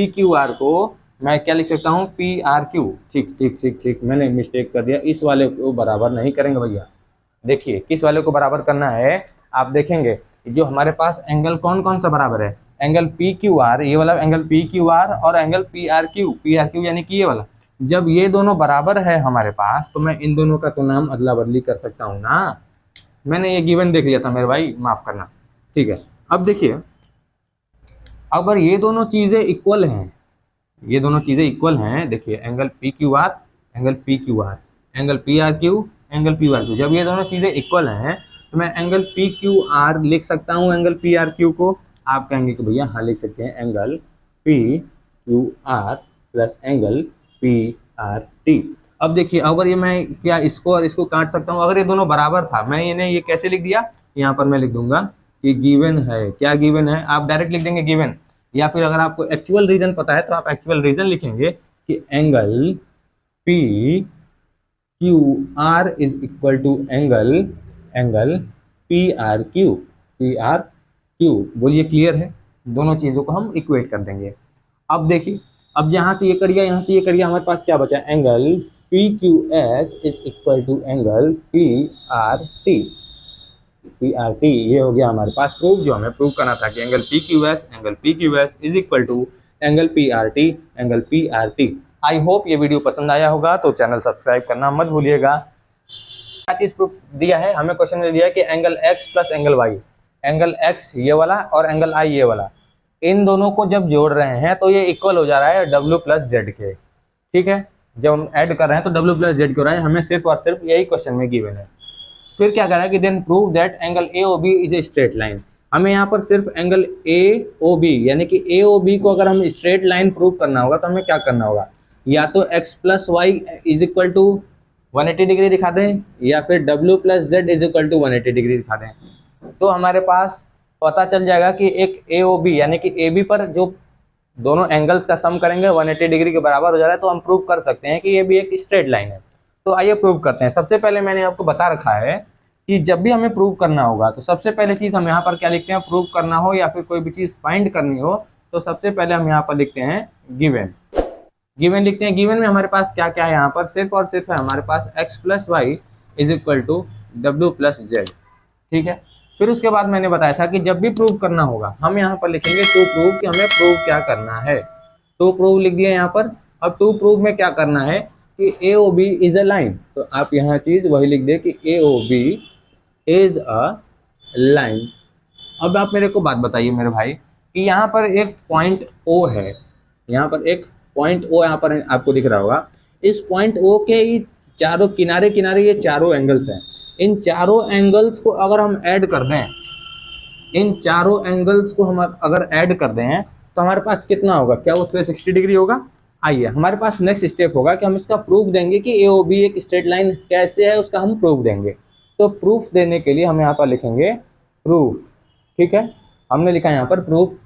क्यू आर को मैं क्या लिख सकता हूँ, पी आर क्यू। ठीक, मैंने मिस्टेक कर दिया। इस वाले को बराबर नहीं करेंगे भैया। देखिए किस वाले को बराबर करना है, आप देखेंगे जो हमारे पास एंगल कौन कौन सा बराबर है, एंगल पी क्यू आर, ये वाला एंगल पी क्यू आर और एंगल पी आर क्यू यानी कि ये वाला। जब ये दोनों बराबर है हमारे पास तो मैं इन दोनों का तो नाम अदला बदली कर सकता हूँ ना। मैंने ये गिवन देख लिया था मेरे भाई, माफ करना। ठीक है, अब देखिए, अगर ये दोनों चीजें इक्वल हैं, देखिए angle P Q are, angle P R Q, जब ये दोनों चीजें इक्वल हैं तो मैं एंगल पी क्यू आर लिख सकता हूँ एंगल पी आर क्यू को। आप कहेंगे कि भैया हाँ लिख सकते हैं, angle P Q are plus angle P R T. अब देखिए, अगर ये मैं क्या इसको और इसको काट सकता हूँ, अगर ये दोनों बराबर था, मैं इन्हें ये कैसे लिख दिया, यहाँ पर मैं लिख दूंगा कि गिवन है। क्या गिवन है? आप डायरेक्ट लिख देंगे गिवन, या फिर अगर आपको एक्चुअल रीजन पता है तो आप एक्चुअल रीजन लिखेंगे कि angle P Q R is equal to angle P R Q. बोलिए क्लियर है? दोनों चीजों को हम इक्वेट कर देंगे। अब देखिए, अब यहाँ से ये करिए, हमारे पास क्या बचा, angle P Q S is equal to angle P R T. P R T, ये हो गया हमारे पास प्रूफ, जो हमें प्रूव करना था कि angle P Q S is equal to angle P R T. I hope ये वीडियो पसंद आया होगा, तो चैनल सब्सक्राइब करना मत भूलिएगा। क्या चीज प्रूफ दिया है हमें, क्वेश्चन में दिया है कि angle x plus angle Y, angle X ये वाला और एंगल आई ये वाला, इन दोनों को जब जोड़ रहे हैं तो ये इक्वल हो जा रहा है डब्ल्यू प्लस जेड के। ठीक है, जब हम ऐड कर रहे हैं तो डब्ल्यू प्लस जेड के हो रहा है, हमें सिर्फ और सिर्फ यही क्वेश्चन में गिवन है। फिर क्या कर रहा है कि then prove that angle A O B is a straight line. हमें यहाँ पर सिर्फ एंगल ए ओ बी यानी कि ए ओ बी को अगर हम स्ट्रेट लाइन प्रूव करना होगा तो हमें क्या करना होगा, या तो x plus Y is equal to 180 degree दिखा दें, या फिर डब्ल्यू plus z is equal to 180 degree दिखा दें, तो हमारे पास पता चल जाएगा कि एक ए ओ बी यानी कि ए बी पर जो दोनों एंगल्स का सम करेंगे 180 डिग्री के बराबर हो जा रहा है, तो हम प्रूव कर सकते हैं कि ये भी एक स्ट्रेट लाइन है। तो आइए प्रूव करते हैं। सबसे पहले मैंने आपको बता रखा है कि जब भी हमें प्रूव करना होगा तो सबसे पहले चीज़ हम यहाँ पर क्या लिखते हैं, प्रूव करना हो या फिर कोई भी चीज़ फाइंड करनी हो तो सबसे पहले हम यहाँ पर लिखते हैं गिवन। गिवन लिखते हैं, गिवन में हमारे पास क्या क्या है, यहाँ पर सिर्फ और सिर्फ है हमारे पास X plus Y is equal to W plus Z. ठीक है, फिर उसके बाद मैंने बताया था कि जब भी प्रूव करना होगा हम यहाँ पर लिखेंगे टू प्रूव, कि हमें प्रूव क्या करना है। टू प्रूव लिख दिया यहाँ पर। अब टू प्रूव में क्या करना है कि A O B is a line, तो आप यहाँ चीज़ वही लिख दे कि A O B is a line. अब आप मेरे को बात बताइए मेरे भाई कि यहाँ पर एक पॉइंट ओ है, यहाँ पर एक पॉइंट ओ यहाँ पर आपको दिख रहा होगा। इस पॉइंट ओ के ही चारों किनारे किनारे ये चारों एंगल्स हैं। इन चारों एंगल्स को अगर हम ऐड कर दें, इन चारों एंगल्स को हम अगर ऐड कर दें तो हमारे पास कितना होगा, क्या वो 360 डिग्री होगा। आइए हमारे पास नेक्स्ट स्टेप होगा कि हम इसका प्रूफ देंगे कि ए ओ बी एक स्ट्रेट लाइन कैसे है, उसका हम प्रूफ देंगे। तो प्रूफ देने के लिए हम यहाँ पर लिखेंगे प्रूफ। ठीक है, हमने लिखा यहाँ पर प्रूफ।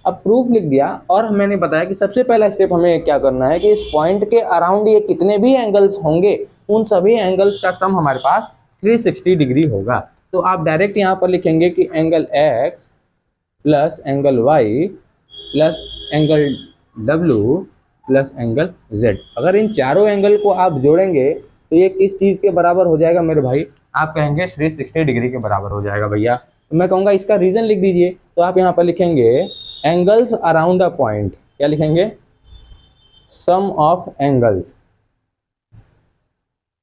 अब प्रूफ लिख दिया और मैंने बताया कि सबसे पहला स्टेप हमें क्या करना है कि इस पॉइंट के अराउंड ये कितने भी एंगल्स होंगे उन सभी एंगल्स का सम हमारे पास 360 डिग्री होगा। तो आप डायरेक्ट यहाँ पर लिखेंगे कि angle x plus angle y plus angle डब्ल्यू प्लस एंगल जेड। अगर इन चारों एंगल को आप जोड़ेंगे तो ये किस चीज़ के बराबर हो जाएगा मेरे भाई, आप कहेंगे 360 डिग्री के बराबर हो जाएगा भैया। तो मैं कहूँगा इसका रीज़न लिख दीजिए। तो आप यहाँ पर लिखेंगे एंगल्स अराउंड द पॉइंट, क्या लिखेंगे, sum of angles,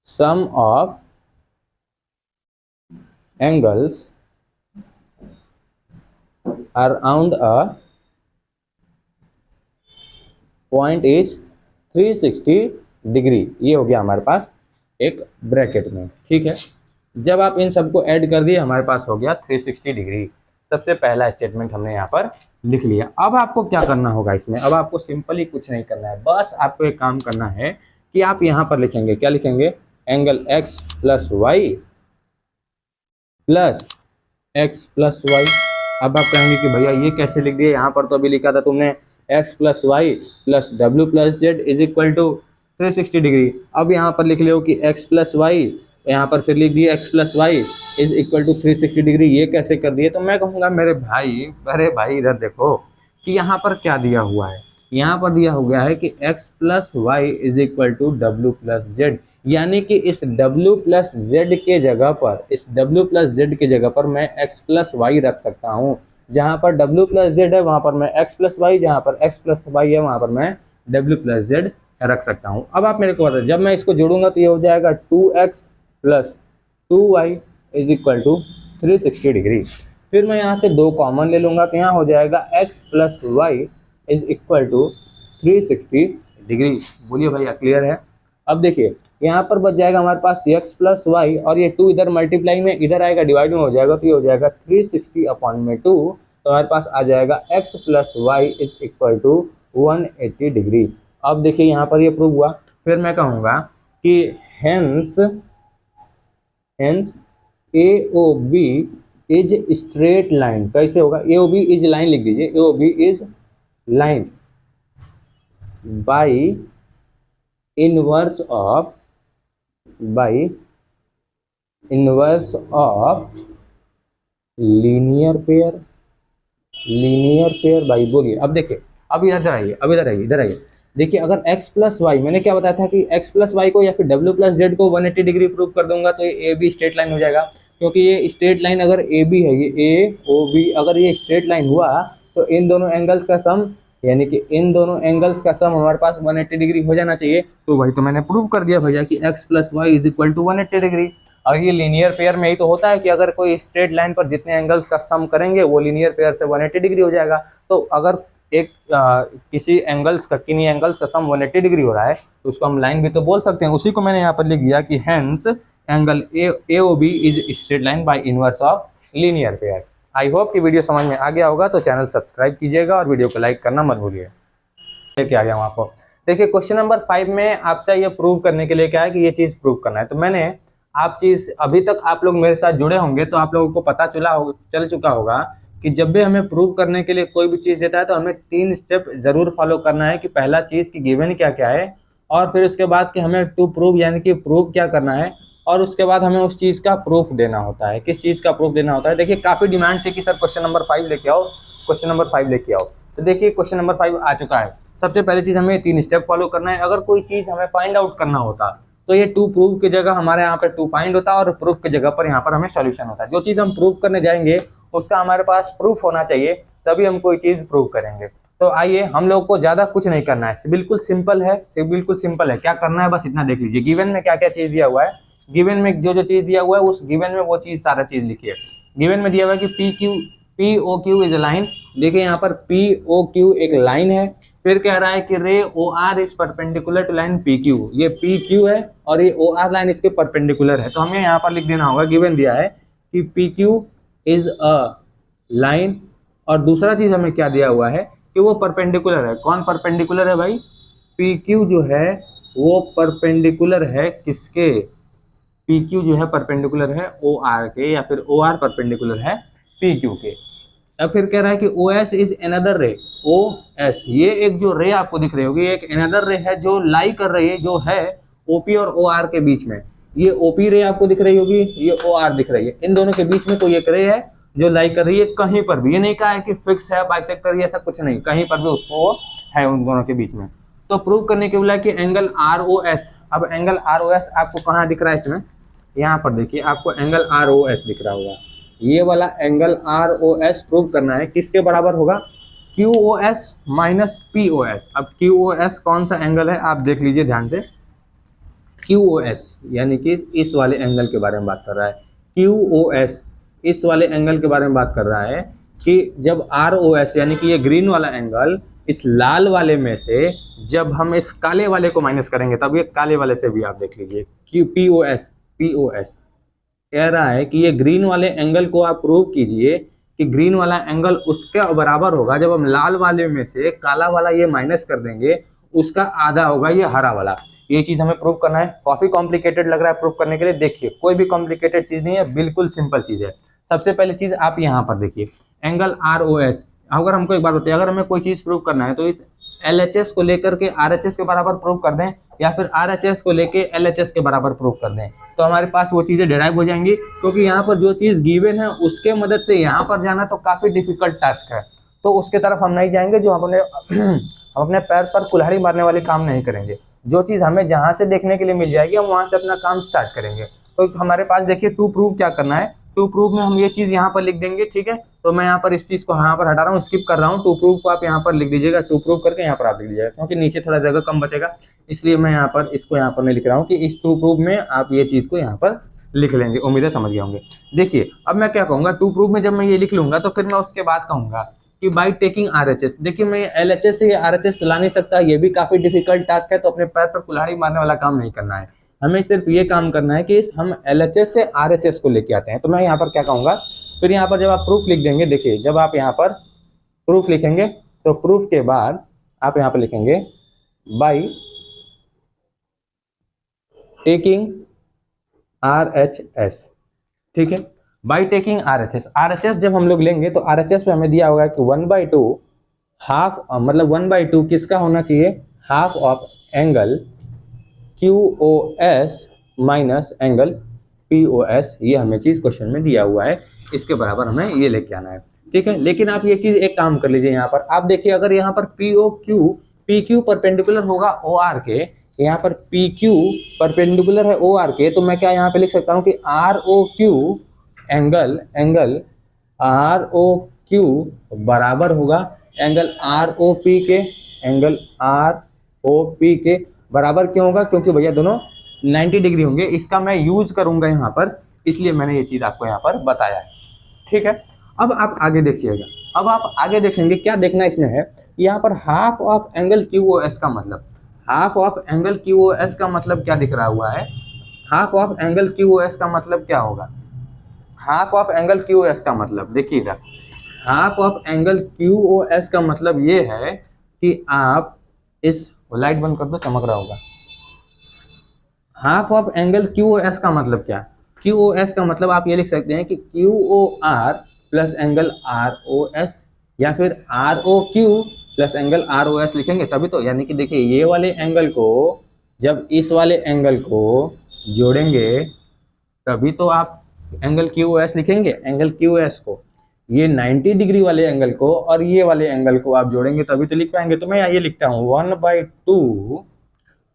sum of angles around a point is 360 degree. ये हो गया हमारे पास एक ब्रैकेट में। ठीक है, जब आप इन सबको ऐड कर दिए हमारे पास हो गया 360 डिग्री। सबसे पहला स्टेटमेंट हमने यहाँ पर लिख लिया। अब आपको क्या करना होगा इसमें, अब आपको सिंपली कुछ नहीं करना है, बस आपको एक काम करना है कि आप यहाँ पर लिखेंगे, क्या लिखेंगे, angle x plus y plus x plus y. अब आप कहेंगे कि भैया ये कैसे लिख दिए, यहाँ पर तो अभी लिखा था तुमने एक्स प्लस वाई प्लस डब्ल्यू plus z is equal to 360 degree. अब यहाँ पर लिख लो कि एक्स प्लस वाई, यहाँ पर फिर लिख दिए x plus Y is equal to 360 degree. ये कैसे कर दिए, तो मैं कहूँगा मेरे भाई, अरे भाई इधर देखो कि यहाँ पर क्या दिया हुआ है, यहाँ पर दिया हो गया है कि x plus Y is equal to W plus z, यानी कि इस w प्लस जेड के जगह पर, इस w प्लस जेड के जगह पर मैं x प्लस वाई रख सकता हूँ। जहाँ पर w प्लस जेड है वहाँ पर मैं x प्लस वाई, जहाँ पर x प्लस वाई है वहाँ पर मैं w प्लस जेड रख सकता हूँ। अब आप मेरे को बताइए, जब मैं इसको जोड़ूंगा तो ये हो जाएगा 2x plus 2y is equal to 360 degree. फिर मैं यहाँ से 2 कॉमन ले लूँगा तो यहाँ हो जाएगा x plus Y is equal to 360 degree. बोलिए भैया क्लियर है। अब देखिए यहाँ पर बच जाएगा हमारे पास x प्लस वाई और ये 2 इधर मल्टीप्लाई में इधर आएगा डिवाइड में हो जाएगा, तो ये हो जाएगा 360 अपॉन में 2, तो हमारे पास आ जाएगा x plus Y is equal to 180 degree. अब देखिए यहाँ पर ये प्रूव हुआ। फिर मैं कहूँगा कि hence A O B is straight line. कैसे होगा, A O B is line लिख दीजिए, A O B is line by inverse of linear pair by. बोलिए अब देखिए, अब इधर आइए, अब इधर आइए। देखिए अगर x प्लस वाई, मैंने क्या बताया था कि x प्लस वाई को या फिर w प्लस जेड को 180 डिग्री प्रूव कर दूंगा तो ये ए बी स्ट्रेट लाइन हो जाएगा। क्योंकि ये स्ट्रेट लाइन अगर ए बी है, ये ए ओ बी अगर ये स्ट्रेट लाइन हुआ तो इन दोनों एंगल्स का सम, यानी कि इन दोनों एंगल्स का सम हमारे पास 180 डिग्री हो जाना चाहिए। तो वही तो मैंने प्रूव कर दिया भैया कि x plus Y is equal to 180 degree. और ये लीनियर पेयर में ही तो होता है कि अगर कोई स्ट्रेट लाइन पर जितने एंगल्स का सम करेंगे वो लीनियर पेयर से 180 डिग्री हो जाएगा। तो अगर एक किसी एंगल्स का किन्हीं एंगल्स का सम 180 डिग्री हो रहा है तो उसको हम लाइन भी तो बोल सकते हैं। उसी को मैंने यहाँ पर लिख दिया कि hence angle AOB is straight line by inverse of linear pair. I hope कि वीडियो समझ में आ गया होगा, तो चैनल सब्सक्राइब कीजिएगा और वीडियो को लाइक करना मत भूलिए। लेके आ गया हूँ आपको। देखिए क्वेश्चन नंबर 5 में आपसे ये प्रूव करने के लिए क्या है कि ये चीज़ प्रूव करना है। तो मैंने आप चीज़ अभी तक आप लोग मेरे साथ जुड़े होंगे तो आप लोगों को पता चल चुका होगा कि जब भी हमें प्रूव करने के लिए कोई भी चीज़ देता है तो हमें 3 स्टेप जरूर फॉलो करना है कि पहला चीज़ की गिवन क्या क्या है, और फिर उसके बाद कि हमें टू प्रूव यानी कि प्रूव क्या करना है, और उसके बाद हमें उस चीज़ का प्रूफ देना होता है। किस चीज़ का प्रूफ देना होता है? देखिए काफ़ी डिमांड थी कि सर क्वेश्चन नंबर 5 लेके आओ, क्वेश्चन नंबर 5 लेके आओ। तो देखिए क्वेश्चन नंबर 5 आ चुका है। सबसे पहली चीज़ हमें 3 स्टेप फॉलो करना है। अगर कोई चीज़ हमें फाइंड आउट करना होता तो ये टू प्रूव की जगह हमारे यहाँ पर टू फाइंड होता और प्रूफ की जगह पर यहाँ पर हमें सॉल्यूशन होता है। जो चीज़ हम प्रूव करने जाएंगे उसका हमारे पास प्रूफ होना चाहिए, तभी हम कोई चीज़ प्रूव करेंगे। तो आइए, हम लोग को ज़्यादा कुछ नहीं करना है, बिल्कुल सिंपल है, बिल्कुल सिंपल है। क्या करना है बस इतना देख लीजिए, गिवन में क्या क्या चीज़ दिया हुआ है। गिवन में जो जो चीज़ दिया हुआ है उस गिवन में वो चीज़ सारा चीज़ लिखिए। गिवन में दिया हुआ है कि POQ इज अ लाइन। देखिए यहाँ पर POQ एक लाइन है। फिर कह रहा है कि ray OR is perpendicular to line PQ। ये PQ है और ये OR लाइन इसके परपेंडिकुलर है। तो हमें यहाँ पर लिख देना होगा, गिवन दिया है कि PQ इज अ लाइन, और दूसरा चीज़ हमें क्या दिया हुआ है कि वो परपेंडिकुलर है। कौन परपेंडिकुलर है भाई? PQ जो है वो परपेंडिकुलर है किसके? PQ जो है परपेंडिकुलर है OR के, या फिर OR परपेंडिकुलर है PQ के। अब फिर कह रहा है कि OS इज अनदर रे। OS ये एक जो रे आपको दिख रही होगी, एक अनदर रे है जो लाई कर रही है, जो है OP और OR के बीच में। ये OP रे आपको दिख रही होगी, ये OR दिख रही है। इन दोनों के बीच में कोई एक रे है जो लाई कर रही है कहीं पर भी। ये नहीं कहा है कि फिक्स है, बाइसेक्टर, ऐसा कुछ नहीं, कहीं पर भी उसको है उन दोनों के बीच में। तो प्रूव करने के बोला कि एंगल ROS। अब एंगल ROS आपको कहाँ दिख रहा है? इसमें यहाँ पर देखिए, आपको एंगल ROS दिख रहा होगा। ये वाला एंगल ROS प्रूव करना है, किसके बराबर होगा? QOS minus POS। अब QOS कौन सा एंगल है आप देख लीजिए ध्यान से। QOS यानी कि इस वाले एंगल के बारे में बात कर रहा है। QOS इस वाले एंगल के बारे में बात कर रहा है कि जब ROS यानी कि ये ग्रीन वाला एंगल इस लाल वाले में से जब हम इस काले वाले को माइनस करेंगे तब ये काले वाले से भी आप देख लीजिए। POS कह रहा है कि ये ग्रीन वाले एंगल को आप प्रूव कीजिए कि ग्रीन वाला एंगल उसके बराबर होगा जब हम लाल वाले में से काला वाला ये माइनस कर देंगे, उसका आधा होगा ये हरा वाला। ये चीज़ हमें प्रूव करना है। काफ़ी कॉम्प्लिकेटेड लग रहा है प्रूव करने के लिए। देखिए कोई भी कॉम्प्लिकेटेड चीज़ नहीं है, बिल्कुल सिंपल चीज़ है। सबसे पहली चीज़ आप यहाँ पर देखिए, एंगल ROS। अगर हमको एक बात होती है, अगर हमें कोई चीज़ प्रूव करना है तो इस LHS को लेकर के RHS के बराबर प्रूव कर दें, या फिर RHS को लेके LHS के बराबर प्रूव कर दें, तो हमारे पास वो चीज़ें डिराइव हो जाएंगी। क्योंकि यहाँ पर जो चीज़ गिवन है उसके मदद से यहाँ पर जाना तो काफ़ी डिफिकल्ट टास्क है, तो उसके तरफ हम नहीं जाएंगे। जो हम अपने पैर पर कुल्हाड़ी मारने वाले काम नहीं करेंगे। जो चीज़ हमें जहाँ से देखने के लिए मिल जाएगी हम वहाँ से अपना काम स्टार्ट करेंगे। तो हमारे पास देखिए टू प्रूव क्या करना है। टू प्रूव में हम ये चीज़ यहाँ पर लिख देंगे, ठीक है। तो मैं यहाँ पर इस चीज़ को यहाँ पर हटा रहा हूँ, स्किप कर रहा हूँ। टू प्रूव को आप यहाँ पर लिख दीजिएगा, टू प्रूव करके यहाँ पर आप लिख दीजिएगा, क्योंकि नीचे थोड़ा जगह कम बचेगा, इसलिए मैं यहाँ पर इसको यहाँ पर नहीं लिख रहा हूँ कि इस टू प्रूव में आप ये चीज़ को यहाँ पर लिख लेंगे। उम्मीद है समझ गए होंगे। देखिए अब मैं क्या कहूँगा, टू प्रूव में जब मैं ये लिख लूँगा तो फिर मैं उसके बाद कहूँगा कि बाई टेकिंग RHS। देखिए मैं LHS से RHS तो ला नहीं सकता, ये भी काफ़ी डिफिकल्ट टास्क है, तो अपने पैर पर कुल्हाड़ी मारने वाला काम नहीं करना है। हमें सिर्फ ये काम करना है कि हम LHS से RHS को लेके आते हैं। तो मैं यहाँ पर क्या कहूँगा, फिर यहाँ पर जब आप प्रूफ लिख देंगे, देखिए जब आप यहाँ पर प्रूफ लिखेंगे तो प्रूफ के बाद आप यहाँ पर लिखेंगे बाई टेकिंग RHS, ठीक है। बाई टेकिंग RHS जब हम लोग लेंगे तो RHS पे हमें दिया होगा कि 1/2 हाफ, मतलब 1/2 किसका होना चाहिए? Half of angle QOS minus angle POS। ये हमें चीज़ क्वेश्चन में दिया हुआ है, इसके बराबर हमें ये लेके आना है, ठीक है। लेकिन आप ये चीज़ एक काम कर लीजिए, यहाँ पर आप देखिए, अगर यहाँ पर PQ परपेंडिकुलर होगा OR के, यहाँ पर PQ परपेंडिकुलर है OR के, तो मैं क्या यहाँ पे लिख सकता हूँ कि ROQ angle angle R O Q बराबर होगा एंगल आर ओ पी के, एंगल आर ओ पी के बराबर क्यों होगा? क्योंकि भैया दोनों 90 डिग्री होंगे। इसका मैं यूज करूंगा यहाँ पर, इसलिए मैंने ये चीज आपको यहाँ पर बताया है। ठीक है, अब आप आगे देखिएगा। अब आप आगे देखेंगे, क्या देखना इसमें है, यहाँ पर half of angle Q O S का मतलब, half of angle Q O S का मतलब क्या दिख रहा हुआ है? Half of angle Q O S का मतलब क्या होगा? Half of angle Q O S का मतलब देखिएगा, half of angle Q O S का मतलब ये है कि आप इस लाइट बंद कर दो, चमक रहा होगा। Half of angle Q O S का मतलब क्या? क्यू ओ एस का मतलब आप ये लिख सकते हैं कि Q O R plus angle R O S, या फिर R O Q plus angle R O S लिखेंगे तभी तो। यानी कि देखिए ये वाले एंगल को जब इस वाले एंगल को जोड़ेंगे तभी तो आप एंगल क्यू ओ एस लिखेंगे। एंगल क्यू ओ एस को, ये 90 डिग्री वाले एंगल को और ये वाले एंगल को आप जोड़ेंगे तभी तो लिख पाएंगे। तो मैं ये लिखता हूँ 1/2,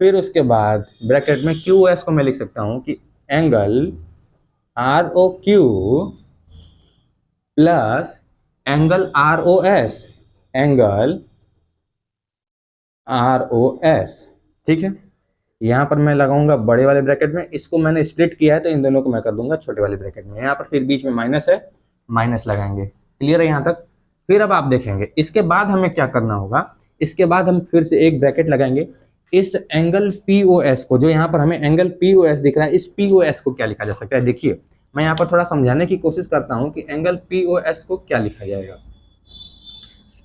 फिर उसके बाद ब्रैकेट में क्यू एस को मैं लिख सकता हूँ कि angle R O Q plus angle R O S, angle R O S. ठीक है, यहाँ पर मैं लगाऊंगा बड़े वाले ब्रैकेट में, इसको मैंने स्प्लिट किया है तो इन दोनों को मैं कर दूंगा छोटे वाले ब्रैकेट में। यहाँ पर फिर बीच में माइनस है, माइनस लगाएंगे। क्लियर है यहाँ तक? फिर अब आप देखेंगे इसके बाद हमें क्या करना होगा, इसके बाद हम फिर से एक ब्रैकेट लगाएंगे। इस एंगल पी ओ एस को, जो यहाँ पर हमें एंगल पी ओ एस दिख रहा है, इस पी ओ एस को क्या लिखा जा सकता है? देखिए मैं यहाँ पर थोड़ा समझाने की कोशिश करता हूँ कि एंगल पी ओ एस को क्या लिखा जाएगा।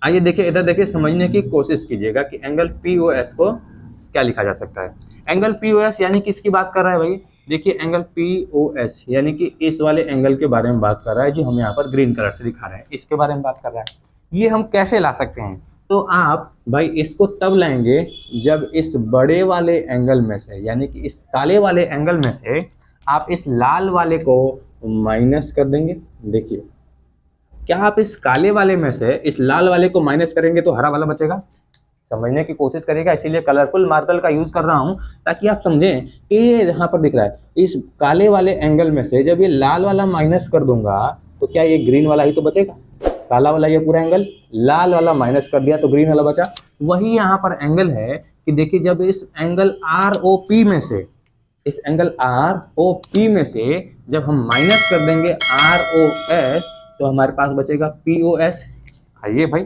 आइए देखिए, इधर देखिए, समझने की कोशिश कीजिएगा कि एंगल पी ओ एस को क्या लिखा जा सकता है। एंगल पी ओ एस यानी किसकी बात कर रहा है भाई? देखिए एंगल पी ओ एस यानी कि इस वाले एंगल के बारे में बात कर रहा है, जो हम यहाँ पर ग्रीन कलर से दिखा रहे हैं, इसके बारे में बात कर रहा है। ये हम कैसे ला सकते हैं? तो आप भाई इसको तब लाएंगे जब इस बड़े वाले एंगल में से, यानी कि इस काले वाले एंगल में से आप इस लाल वाले को माइनस कर देंगे। देखिए, क्या आप इस काले वाले में से इस लाल वाले को माइनस करेंगे तो हरा वाला बचेगा? समझने की कोशिश करिएगा, इसीलिए कलरफुल मार्कर का यूज कर रहा हूं ताकि आप समझें कि ये यहाँ पर दिख रहा है, इस काले वाले एंगल में से जब ये लाल वाला माइनस कर दूंगा तो क्या ये ग्रीन वाला ही तो बचेगा? काला वाला ये पूरा एंगल, लाल वाला माइनस कर दिया तो ग्रीन वाला बचा। वही यहाँ पर एंगल है कि देखिए जब इस एंगल आर ओ पी में से, इस एंगल आर ओ पी में से जब हम माइनस कर देंगे आर ओ एस तो हमारे पास बचेगा पी ओ एस। आइए भाई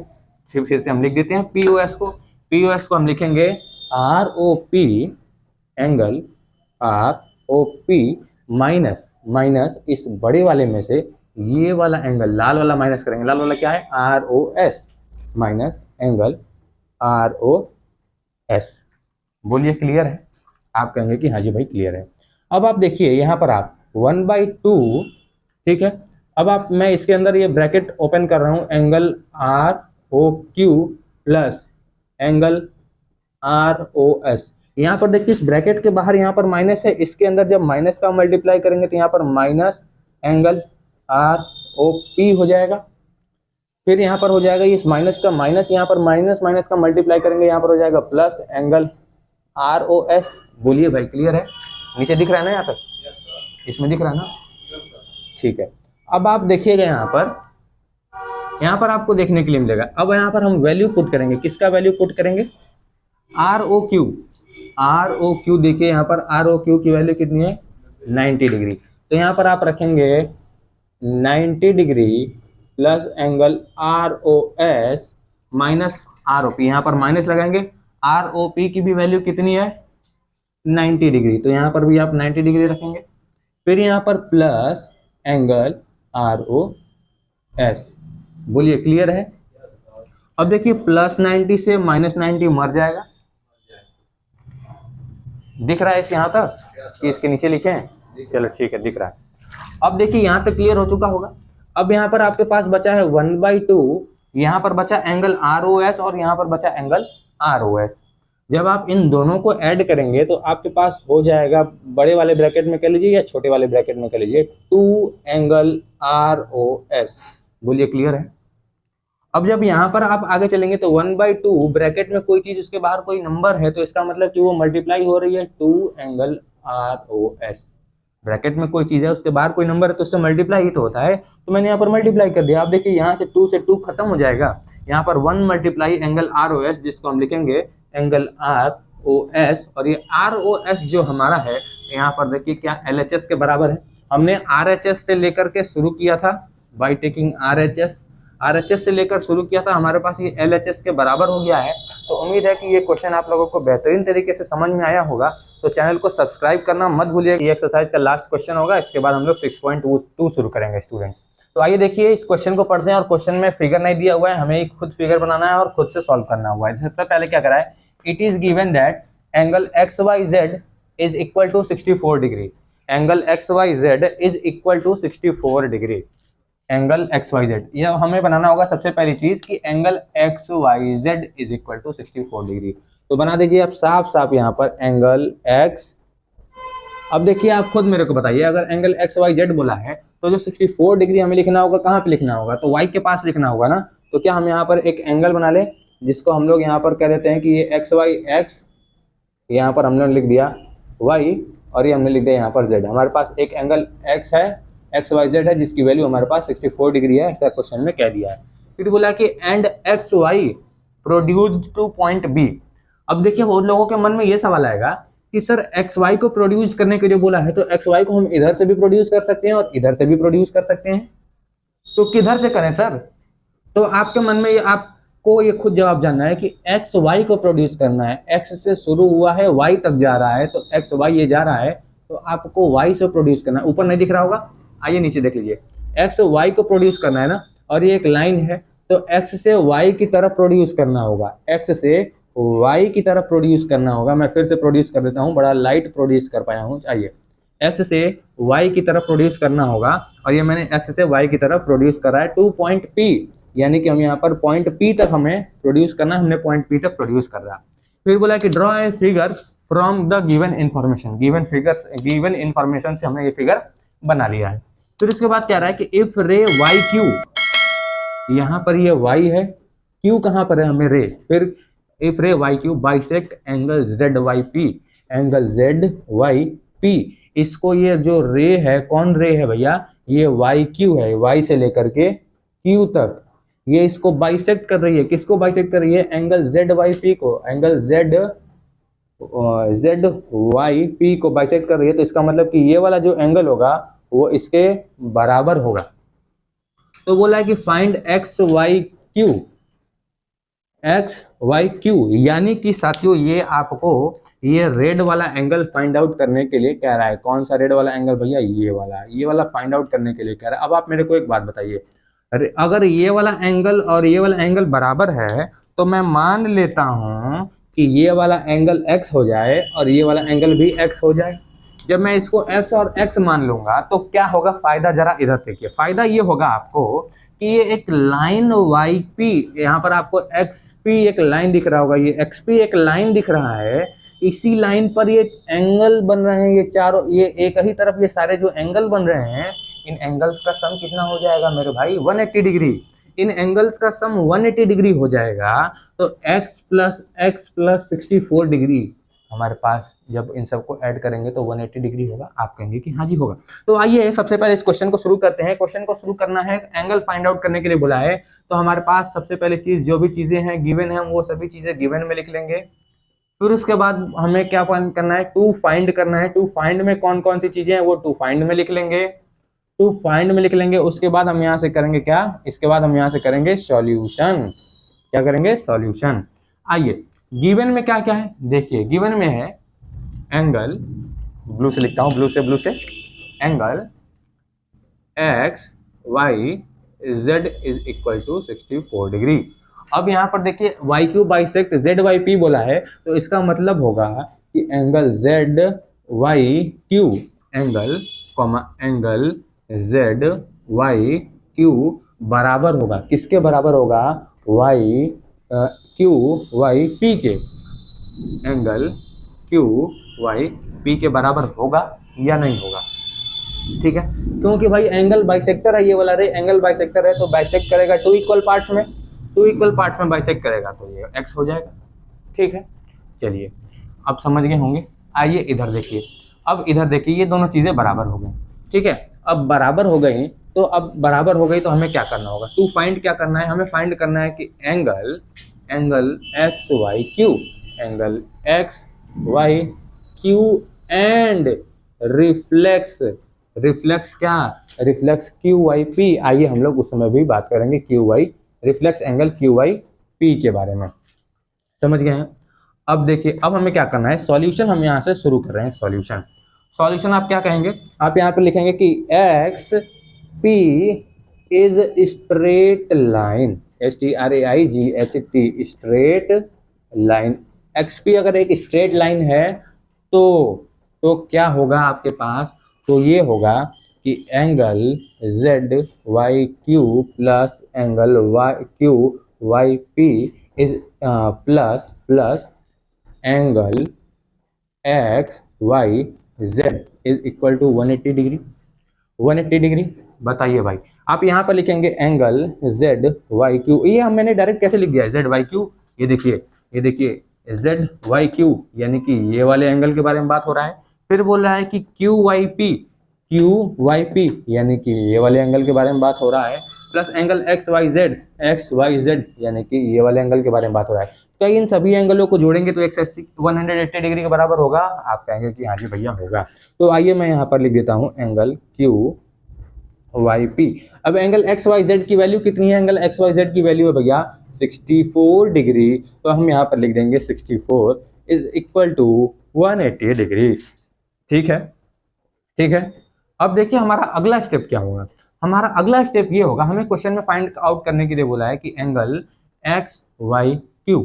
फिर से हम लिख देते हैं पी ओ एस को। पी ओ एस को हम लिखेंगे R O P, angle R O P minus minus इस बड़े वाले में से ये वाला एंगल, लाल वाला माइनस करेंगे, लाल वाला क्या है? R O S, minus angle R O S. बोलिए क्लियर है? आप कहेंगे कि हाँ जी भाई क्लियर है। अब आप देखिए यहाँ पर आप 1/2, ठीक है, अब आप, मैं इसके अंदर ये ब्रैकेट ओपन कर रहा हूँ, angle R O Q plus angle R O S. यहाँ पर देखिए इस ब्रैकेट के बाहर यहाँ पर माइनस है, इसके अंदर जब माइनस का मल्टीप्लाई करेंगे तो यहाँ पर minus angle R O P हो जाएगा। फिर यहाँ पर हो जाएगा इस माइनस का माइनस, यहाँ पर माइनस माइनस का मल्टीप्लाई करेंगे, यहाँ पर हो जाएगा plus angle R O S. बोलिए भाई क्लियर है? नीचे दिख रहा है ना यहाँ तक? इसमें दिख रहा है ना? ठीक है, अब आप देखिएगा यहाँ पर आपको देखने के लिए मिलेगा। अब यहाँ पर हम वैल्यू पुट करेंगे, किसका वैल्यू पुट करेंगे? R O Q. R O Q देखिए यहाँ पर आर ओ क्यू की वैल्यू कितनी है? 90 डिग्री। तो यहाँ पर आप रखेंगे 90 degree plus angle R O S minus R O P. यहाँ पर माइनस लगाएंगे, आर ओ पी की भी वैल्यू कितनी है? 90 डिग्री। तो यहाँ पर भी आप 90 डिग्री रखेंगे। फिर यहाँ पर plus angle R O S. बोलिए क्लियर है? अब देखिए प्लस 90 से माइनस 90 मर जाएगा। दिख रहा है इस यहाँ तक कि इसके नीचे लिखे हैं? चलो ठीक है, दिख रहा है। अब देखिए यहाँ तक क्लियर हो चुका होगा। अब यहाँ पर आपके पास बचा है 1/2, यहाँ पर बचा एंगल आर ओ एस और यहाँ पर बचा एंगल आर ओ एस। जब आप इन दोनों को ऐड करेंगे तो आपके पास हो जाएगा, बड़े वाले ब्रैकेट में कह लीजिए या छोटे वाले ब्रैकेट में कह लीजिए, 2 एंगल आर ओ एस। बोलिए क्लियर है? अब जब यहाँ पर आप आगे चलेंगे तो 1/2 ब्रैकेट में कोई चीज, उसके बाहर कोई नंबर है तो इसका मतलब कि वो मल्टीप्लाई हो रही है 2 angle R O S. Bracket में कोई चीज़ है उसके बाहर कोई नंबर है तो उससे मल्टीप्लाई ही तो होता है, तो मैंने यहाँ पर मल्टीप्लाई कर दिया। आप देखिए यहाँ से 2 से 2 खत्म हो जाएगा, यहाँ पर 1 मल्टीप्लाई एंगल ROS, जिसको हम लिखेंगे एंगल ROS, और ये ROS जो हमारा है यहाँ पर देखिए क्या LHS के बराबर है। हमने RHS से लेकर के शुरू किया था, बाई टेकिंग RHS से लेकर शुरू किया था, हमारे पास ये LHS के बराबर हो गया है। तो उम्मीद है कि ये क्वेश्चन आप लोगों को बेहतरीन तरीके से समझ में आया होगा। तो चैनल को सब्सक्राइब करना मत भूलिए। ये एक्सरसाइज का लास्ट क्वेश्चन होगा, इसके बाद हम लोग 6.2 शुरू करेंगे स्टूडेंट्स। तो आइए देखिए इस क्वेश्चन को पढ़ते हैं, और क्वेश्चन में फिगर नहीं दिया हुआ है, हमें खुद फिगर बनाना है और खुद से सॉल्व करना हुआ है। सबसे पहले क्या करा है, it is given that angle XYZ is equal to 64 degree. Angle XYZ is equal to 64 degree. Angle XYZ यह हमें बनाना होगा सबसे पहली चीज कि angle XYZ is equal to 64 degree. तो बना दीजिए आप साफ साफ यहाँ पर एंगल X। अब देखिए आप खुद मेरे को बताइए, अगर एंगल XYZ बोला है तो जो 64 डिग्री हमें लिखना होगा कहाँ पे लिखना होगा, तो Y के पास लिखना होगा ना। तो क्या हम यहाँ पर एक एंगल बना ले, जिसको हम लोग यहाँ पर कह देते हैं कि ये XYX, यहाँ पर हमने लिख दिया Y और ये हमने लिख दिया यहाँ पर Z। हमारे पास एक एंगल X है, XYZ है, जिसकी वैल्यू हमारे पास 64 डिग्री है, ऐसा क्वेश्चन में कह दिया है। फिर बोला कि and XY produced two point B। अब देखिए बहुत लोगों के मन में ये सवाल आएगा कि सर XY को प्रोड्यूस करने के लिए बोला है, तो XY को हम इधर से भी प्रोड्यूस कर सकते हैं और इधर से भी प्रोड्यूस कर सकते हैं, तो किधर से करें सर। तो आपके मन में आपको ये खुद जवाब जानना है कि XY को प्रोड्यूस करना है, X से शुरू हुआ है Y तक जा रहा है, तो XY ये जा रहा है, तो आपको Y से प्रोड्यूस करना है। ऊपर नहीं दिख रहा होगा, आइए नीचे देख लीजिए, XY को प्रोड्यूस करना है ना, और ये एक लाइन है, तो X से Y की तरफ प्रोड्यूस करना होगा, X से Y की तरफ प्रोड्यूस करना होगा। मैं फिर से प्रोड्यूस कर देता हूँ, बड़ा लाइट प्रोड्यूस कर पाया हूँ। आइए X से Y की तरफ प्रोड्यूस करना होगा, और ये मैंने X से Y की तरफ प्रोड्यूस करा है टू पॉइंट P, यानी कि हम यहाँ पर पॉइंट P तक हमें प्रोड्यूस करना है, हमने पॉइंट P तक प्रोड्यूस कर रहा। फिर बोला कि draw a figure from the given information. Given information से हमने ये फिगर बना लिया है। फिर उसके बाद क्या रहा है कि इफ रे YQ, यहाँ पर ये Y है, Q कहाँ पर है, हमें रे। फिर इफ रे YQ bisect angle ZYP, angle ZYP, इसको ये जो रे है, कौन रे है भैया, ये YQ है, Y से लेकर के Q तक, ये इसको बाइसेक्ट कर रही है। किसको बाइसेक्ट कर रही है, एंगल ZYP को, एंगल ZYP को बाइसेक्ट कर रही है। तो इसका मतलब कि ये वाला जो एंगल होगा वो इसके बराबर होगा। तो बोला है कि फाइंड XYQ, यानी कि साथियों ये आपको ये रेड वाला एंगल फाइंड आउट करने के लिए कह रहा है। कौन सा रेड वाला एंगल भैया, ये वाला फाइंड आउट करने के लिए कह रहा है। अब आप मेरे को एक बात बताइए, अगर ये वाला एंगल और ये वाला एंगल बराबर है, तो मैं मान लेता हूं कि ये वाला एंगल X हो जाए और ये वाला एंगल भी X हो जाए। जब मैं इसको X और X मान लूंगा तो क्या होगा फायदा, जरा इधर देखिए। फायदा ये होगा आपको कि ये एक लाइन YP, यहाँ पर आपको XP एक लाइन दिख रहा होगा, ये XP एक लाइन दिख रहा है, इसी लाइन पर ये एंगल बन रहे हैं, ये चारों, ये एक ही तरफ ये सारे जो एंगल बन रहे हैं, इन एंगल्स का सम कितना हो जाएगा मेरे भाई, 180 डिग्री। इन एंगल्स का सम 180 डिग्री हो जाएगा, तो x प्लस 64 डिग्री हमारे पास जब इन सबको ऐड करेंगे तो 180 डिग्री होगा। आप कहेंगे कि हाँ जी होगा। तो आइए सबसे पहले इस क्वेश्चन को शुरू करते हैं। क्वेश्चन को शुरू करना है, एंगल फाइंड आउट करने के लिए बोला है, तो हमारे पास सबसे पहले चीज जो भी चीजें हैं गिवन है, वो सभी चीजें गिवन में लिख लेंगे। फिर उसके बाद हमें क्या करना है, टू फाइंड करना है। टू फाइंड में कौन कौन सी चीजें हैं वो टू फाइंड में लिख लेंगे, टू फाइंड में लिख लेंगे। उसके बाद हम यहाँ से करेंगे क्या, इसके बाद हम यहाँ से करेंगे सॉल्यूशन। क्या करेंगे, सॉल्यूशन। आइए गिवन में क्या क्या है देखिए, गिवन में है एंगल, ब्लू से लिखता हूं, ब्लू से angle XYZ is equal to 64 degree. अब यहाँ पर देखिए YQ बाइसेक्ट ZYP बोला है, तो इसका मतलब होगा कि एंगल ZYQ, एंगल ZYQ बराबर होगा, किसके बराबर होगा, QYP के, एंगल QYP के बराबर होगा या नहीं होगा। ठीक है, क्योंकि भाई एंगल बाइसेक्टर है, ये वाला रे एंगल बाइसेक्टर है, तो बाइसेक्ट करेगा टू इक्वल पार्ट्स में बाइसेक्ट करेगा, तो ये x हो जाएगा। ठीक है, चलिए अब समझ गए होंगे। आइए इधर देखिए, अब इधर देखिए ये दोनों चीजें बराबर हो गई, ठीक है। अब बराबर हो गई तो अब बराबर हो गई तो हमें क्या करना होगा, टू फाइंड क्या करना है, हमें फाइंड करना है कि angle X Y Q, angle X Y Q and reflex, reflex क्या, रिफ्लेक्स क्यू वाई पी। आइए हम लोग उस समय भी बात करेंगे Q Y, reflex angle Q Y P के बारे में, समझ गए हैं। अब देखिए अब हमें क्या करना है, सॉल्यूशन हम यहाँ से शुरू कर रहे हैं। सॉल्यूशन, सॉल्यूशन आप क्या कहेंगे, आप यहाँ पे लिखेंगे कि x P is straight line, STRAIGHT, straight line. X P अगर एक स्ट्रेट लाइन है तो क्या होगा आपके पास, तो ये होगा कि angle Z Y Q plus angle Y Q Y P is plus angle X Y Z is equal to 180 degree, 180 degree. बताइए भाई, आप यहाँ पर लिखेंगे एंगल जेड वाई क्यू, ये हम मैंने डायरेक्ट कैसे लिख दिया है जेड वाई क्यू, ये देखिए जेड वाई क्यू यानी कि ये वाले एंगल के बारे में बात हो रहा है। फिर बोल रहा है कि क्यू वाई पी यानी कि ये वाले एंगल के बारे में बात हो रहा है, plus angle X Y Z यानी कि ये वाले एंगल के बारे में बात हो रहा है। तो इन सभी एंगलों को जोड़ेंगे तो 180 डिग्री के बराबर होगा। आप कहेंगे कि हाँ जी भैया होगा। तो आइए मैं यहाँ पर लिख देता हूँ एंगल क्यू वाई पी। अब एंगल एक्स वाई जेड की वैल्यू कितनी है, एंगल एक्स वाई जेड की वैल्यू है भैया 64 डिग्री। तो हम यहाँ पर लिख देंगे 64 इज इक्वल टू 180 डिग्री, ठीक है। अब देखिए हमारा अगला स्टेप क्या होगा, हमारा अगला स्टेप ये होगा, हमें क्वेश्चन में फाइंड आउट करने के लिए बोला है कि एंगल एक्स वाई क्यू,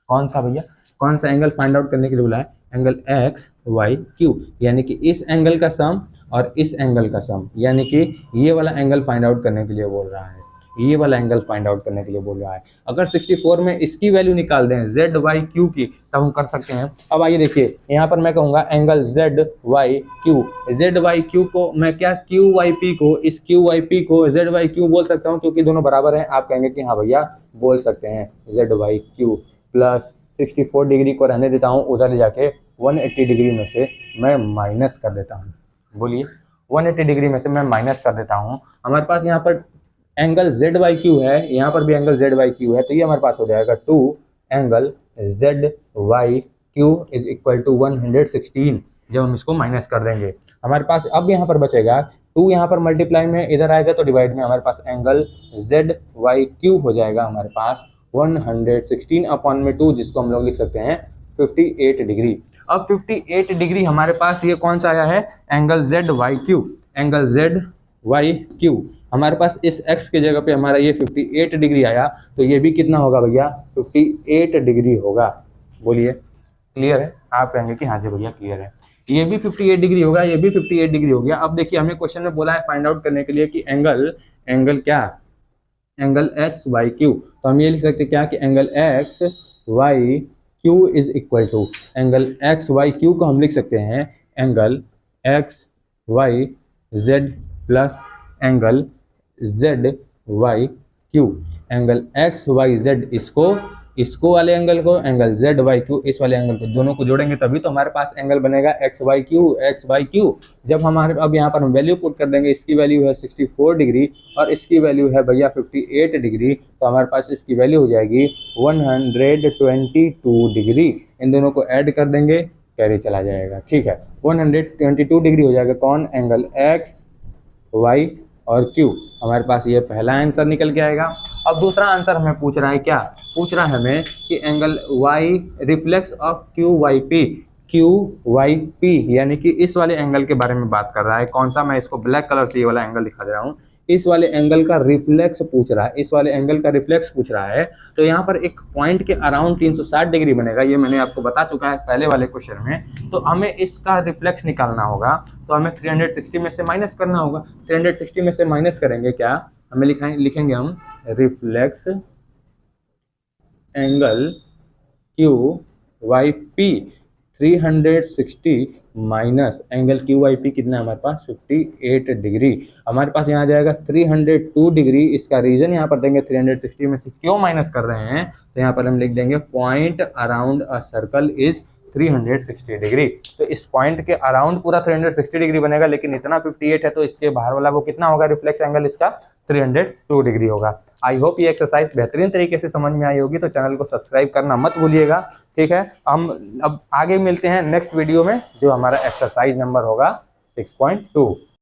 कौन सा भैया, कौन सा एंगल फाइंड आउट करने के लिए बोला है, एंगल एक्स वाई क्यू यानी कि इस एंगल का सम और इस एंगल का सम, यानी कि ये वाला एंगल फाइंड आउट करने के लिए बोल रहा है, ये वाला एंगल फाइंड आउट करने के लिए बोल रहा है। अगर 64 में इसकी वैल्यू निकाल दें जेड वाई क्यू की तब हम कर सकते हैं। अब आइए देखिए यहाँ पर मैं कहूँगा एंगल जेड वाई क्यू को मैं क्या क्यू वाई पी को, इस क्यू वाई पी को जेड वाई क्यू बोल सकता हूँ क्योंकि दोनों बराबर हैं। आप कहेंगे कि हाँ भैया बोल सकते हैं Z Y Q plus 64 degree को रहने देता हूँ, उधर ले जाके 180 डिग्री में से मैं माइनस कर देता हूँ। बोलिए 180 डिग्री में से मैं माइनस कर देता हूँ। हमारे पास यहाँ पर एंगल जेड वाई क्यू है, यहाँ पर भी एंगल जेड वाई क्यू है, तो ये हमारे पास हो जाएगा 2 angle Z Y Q is equal to 116। जब हम इसको माइनस कर देंगे हमारे पास अब यहाँ पर बचेगा 2, यहाँ पर मल्टीप्लाई में इधर आएगा तो डिवाइड में हमारे पास एंगल जेड वाई क्यू हो जाएगा हमारे पास 116 अपॉन में 2, जिसको हम लोग लिख सकते हैं 58 डिग्री। अब 58 डिग्री हमारे पास ये कौन सा आया है, angle Z Y Q, angle Z Y Q हमारे पास इस x की जगह पे हमारा ये 58 डिग्री आया, तो ये भी कितना होगा भैया 58 डिग्री होगा। बोलिए क्लियर है, आप कहेंगे कि हाँ जी भैया क्लियर है, ये भी 58 डिग्री होगा, ये भी 58 डिग्री हो गया। अब देखिए हमें क्वेश्चन में बोला है फाइंड आउट करने के लिए कि एंगल क्या, एंगल एक्स वाई क्यू, तो हम ये लिख सकते हैं क्या कि angle X Y Q is equal to, angle X Y Q को हम लिख सकते हैं angle X Y Z plus angle Z Y Q, angle X Y Z इसको वाले एंगल को, एंगल जेड वाई क्यू इस वाले एंगल को, दोनों को जोड़ेंगे तभी तो हमारे पास एंगल बनेगा एक्स वाई क्यू। जब हमारे अब यहाँ पर हम वैल्यू पुट कर देंगे, इसकी वैल्यू है 64 डिग्री और इसकी वैल्यू है भैया 58 डिग्री, तो हमारे पास इसकी वैल्यू हो जाएगी 122 डिग्री। इन दोनों को ऐड कर देंगे, कैरी चला जाएगा, ठीक है, 122 डिग्री हो जाएगा कौन, एंगल एक्स वाई और क्यू। हमारे पास ये पहला आंसर निकल के आएगा। अब दूसरा आंसर हमें पूछ रहा है, क्या पूछ रहा है हमें कि angle Y reflex of Q Y P यानी कि इस वाले एंगल के बारे में बात कर रहा है। कौन सा, मैं इसको ब्लैक कलर से ये वाला एंगल दिखा दे रहा हूँ, इस वाले एंगल का रिफ्लेक्स पूछ रहा है, इस वाले एंगल का रिफ्लेक्स पूछ रहा है। तो यहाँ पर एक पॉइंट के अराउंड 360 डिग्री बनेगा, ये मैंने आपको बता चुका है पहले वाले क्वेश्चन में। तो हमें इसका रिफ्लेक्स निकालना होगा, तो हमें 360 में से माइनस करना होगा। 360 में से माइनस करेंगे क्या, हमें लिखेंगे हम reflex angle Q Y P 360 minus angle Q Y P कितना है हमारे पास 58 डिग्री। हमारे पास यहाँ जाएगा 302 डिग्री। इसका रीजन यहाँ पर देंगे 360 में से क्यों माइनस कर रहे हैं, तो यहाँ पर हम लिख देंगे point around a circle is 360 degree. तो इस पॉइंट के अराउंड पूरा 360 डिग्री बनेगा, लेकिन इतना 58 है तो इसके बाहर वाला वो कितना होगा, रिफ्लेक्स एंगल इसका 302 डिग्री होगा। आई होप ये एक्सरसाइज बेहतरीन तरीके से समझ में आई होगी, तो चैनल को सब्सक्राइब करना मत भूलिएगा। ठीक है, हम अब आगे मिलते हैं नेक्स्ट वीडियो में, जो हमारा एक्सरसाइज नंबर होगा 6.2।